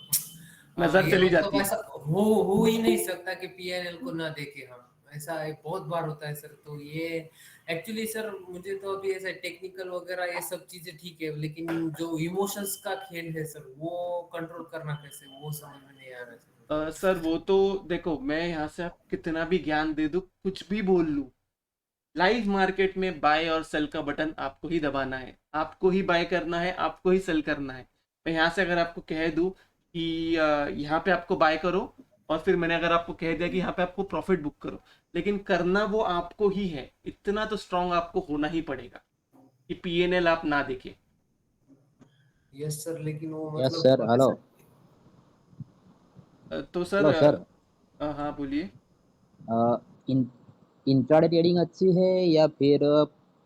नजर ये चली मतलब जाती है। ऐसा हो ही नहीं सकता कि पीएनएल को ना देखे हम। ऐसा बहुत बार होता है सर। तो ये एक्चुअली सर मुझे तो अभी ऐसा टेक्निकल वगैरह ये सब चीजें ठीक है, लेकिन जो इमोशंस का खेल है सर, वो कंट्रोल करना कैसे, वो समझ में नहीं आ रहा है। सर वो तो देखो, मैं यहाँ से आप कितना भी ज्ञान दे दूँ, कुछ भी बोल लूँ, लाइव मार्केट में बाय और सेल का बटन आपको ही दबाना है, आपको ही बाय करना है, आपको ही सेल करना है। मैं यहाँ से अगर आपको कह दूँ कि यहाँ पे आपको बाय करो, और फिर मैंने अगर आपको कह दिया कि यहाँ पे आपको प्रॉफिट बुक करो, लेकिन करना वो आपको ही है। इतना तो स्ट्रांग आपको होना ही पड़ेगा कि पीएनएल आप ना देखें। यस सर, लेकिन वो यस मतलब सर। हेलो तो सर हेलो सर। हाँ बोलिए। इंट्राडे ट्रेडिंग अच्छी है या फिर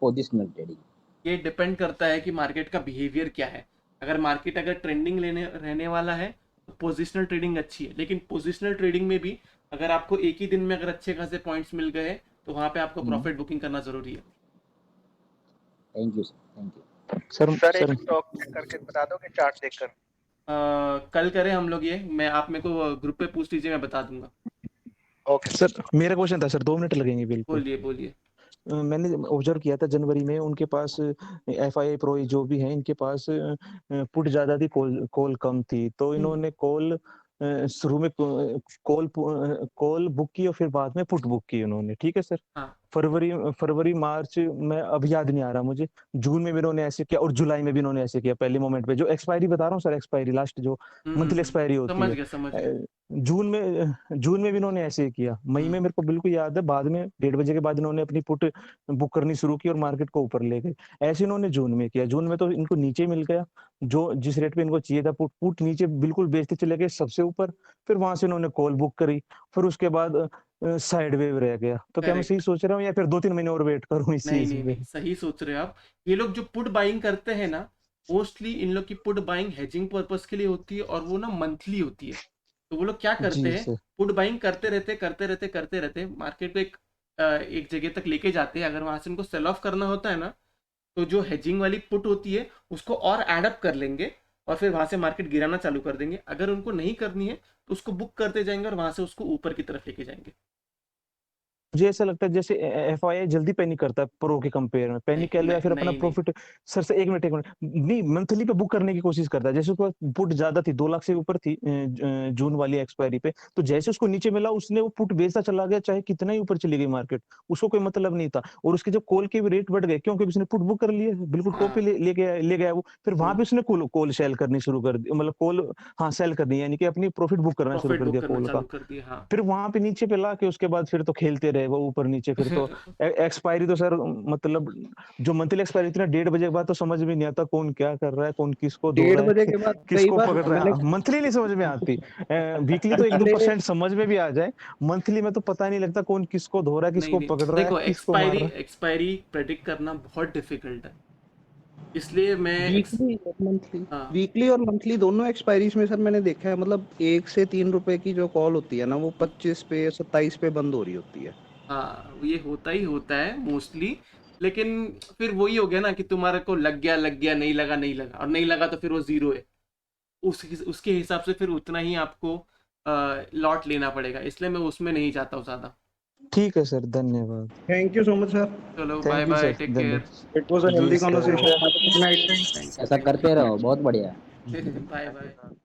पोजिशनल ट्रेडिंग? ये डिपेंड करता है कि मार्केट का बिहेवियर क्या है। अगर मार्केट अगर ट्रेंडिंग लेने रहने वाला है तो पोजिशनल ट्रेडिंग अच्छी है, लेकिन पोजिशनल ट्रेडिंग में भी अगर आपको एक ही दिन में अगर अच्छे खासे पॉइंट्स मिल गए तो वहां पे आपको प्रॉफिट बुकिंग करना जरूरी है। Thank you sir, thank you sir. एक स्टॉक चेक करके बता दो कि चार्ट देखकर। कल करें हम लोग ये, मैं आप मेरे को ग्रुप पे पूछ लीजिए, मैं बता दूंगा। ओके सर, मेरा क्वेश्चन था सर, 2 मिनट लगेंगे बिल्कुल। बोलिए बोलिए। मैंने ऑब्जर्व किया था जनवरी में उनके पास FII प्रो जो भी है, इनके पास पुट ज्यादा थी, कॉल कम थी। तो इन्होंने कॉल शुरू में कॉल बुक की और फिर बाद में पुट बुक की उन्होंने, ठीक है सर? हाँ। फरवरी मार्च में अब याद नहीं आ रहा मुझे, जून में भी इन्होंने ऐसे किया और जुलाई में भी इन्होंने ऐसे किया पहले मोमेंट पे। जो एक्सपायरी बता रहा हूँ सर, एक्सपायरी लास्ट जो मंथली एक्सपायरी होती समझ है, गया समझ गया। जून में भी इन्होंने ऐसे ही किया। मई में मेरे को बिल्कुल याद है, बाद में 1:30 बजे के बाद इन्होंने अपनी पुट बुक करनी शुरू की और मार्केट को ऊपर ले गए। ऐसे इन्होंने जून में किया। जून में तो इनको नीचे मिल गया, जो जिस रेट पे इनको चाहिए था पुट नीचे बिल्कुल बेचते चले गए सबसे ऊपर। फिर वहां से इन्होंने कॉल बुक करी, फिर उसके बाद साइड वेव रह गया। तो क्या मैं करेक्ट। सही सोच रहा हूँ या फिर 2-3 महीने और वेट करूँ इस नहीं चीज नहीं पे? नहीं, सही सोच रहे हो आप। ये लोग जो पुट बाइंग करते हैं ना, मोस्टली इन लोग की पुट बाइंग हेजिंग पर्पस के लिए होती है, और वो ना मंथली होती है। तो वो लोग क्या करते जी हैं, सर। पुट बाइंग करते रहते मार्केट को एक जगह तक लेके जाते हैं। अगर वहां से उनको सेल ऑफ करना होता है ना, तो जो हेजिंग वाली पुट होती है उसको और एडअप कर लेंगे और फिर वहां से मार्केट गिराना चालू कर देंगे। अगर उनको नहीं करनी है तो उसको बुक करते जाएंगे और वहां से उसको ऊपर की तरफ लेके जाएंगे। मुझे ऐसा लगता है जैसे एफआईआई जल्दी पैनिक करता है प्रो के कंपेयर में। पैनिक कह लो या फिर अपना नहीं। प्रॉफिट सर से एक मिनट नहीं, मंथली पे बुक करने की कोशिश करता है। जैसे उसको पुट ज्यादा थी, 2 लाख से ऊपर थी जून वाली एक्सपायरी पे, तो जैसे उसको नीचे मिला उसने वो पुट बेचता चला गया, चाहे कितना ही ऊपर चली गई मार्केट, उसको कोई मतलब नहीं था। और उसके जब कॉल के भी रेट बढ़ गए, क्योंकि उसने पुट बुक कर लिया, बिल्कुल टॉप पे ले गया वो। फिर वहां पे उसने कॉल सेल करनी शुरू कर दी, मतलब कॉल सेल करनी, यानी कि अपनी प्रॉफिट बुक करना शुरू कर दिया कॉल का। फिर वहां पे नीचे पे ला के उसके बाद फिर तो खेलते रहे वो ऊपर नीचे। फिर तो एक्सपायरी तो सर मतलब जो मंथली एक्सपायरी थी ना, 1:30 बजे के बाद तो समझ में नहीं आता कौन क्या कर रहा है, कौन किसको धो 1:30 रहा बजे है, के बाद कई किसको बार पकड़ रहा मैंने है। मंथली नहीं समझ में आती, वीकली तो 1-2% समझ में भी आ जाए, मंथली में तो पता नहीं लगता कौन किसको धो रहा है, किसको नहीं पकड़ रहा है, देखो, किसको मार रहा है। एक्सपायरी प्रेडिक्ट करना बहुत डिफिकल्ट है, इसलिए मैं वीकली और मंथली दोनों एक्सपायरीज में सर मैंने देखा है, मतलब 1 से 3 रुपए की जो कॉल होती है ना, वो 25 पे 27 पे बंद हो रही होती है। हाँ, ये होता ही होता है मोस्टली। लेकिन फिर वही हो गया ना कि तुम्हारे को लग गया, नहीं लगा, और नहीं लगा तो फिर वो जीरो है। उसके हिसाब से फिर उतना ही आपको लॉट लेना पड़ेगा, इसलिए मैं उसमें नहीं जाता हूँ ज्यादा। ठीक है सर, धन्यवाद। Thank you so much sir. चलो Thank bye you, bye, sir. Take care. It was a healthy conversation. ऐसा करते रहो, बहुत बढ़िया। Bye bye.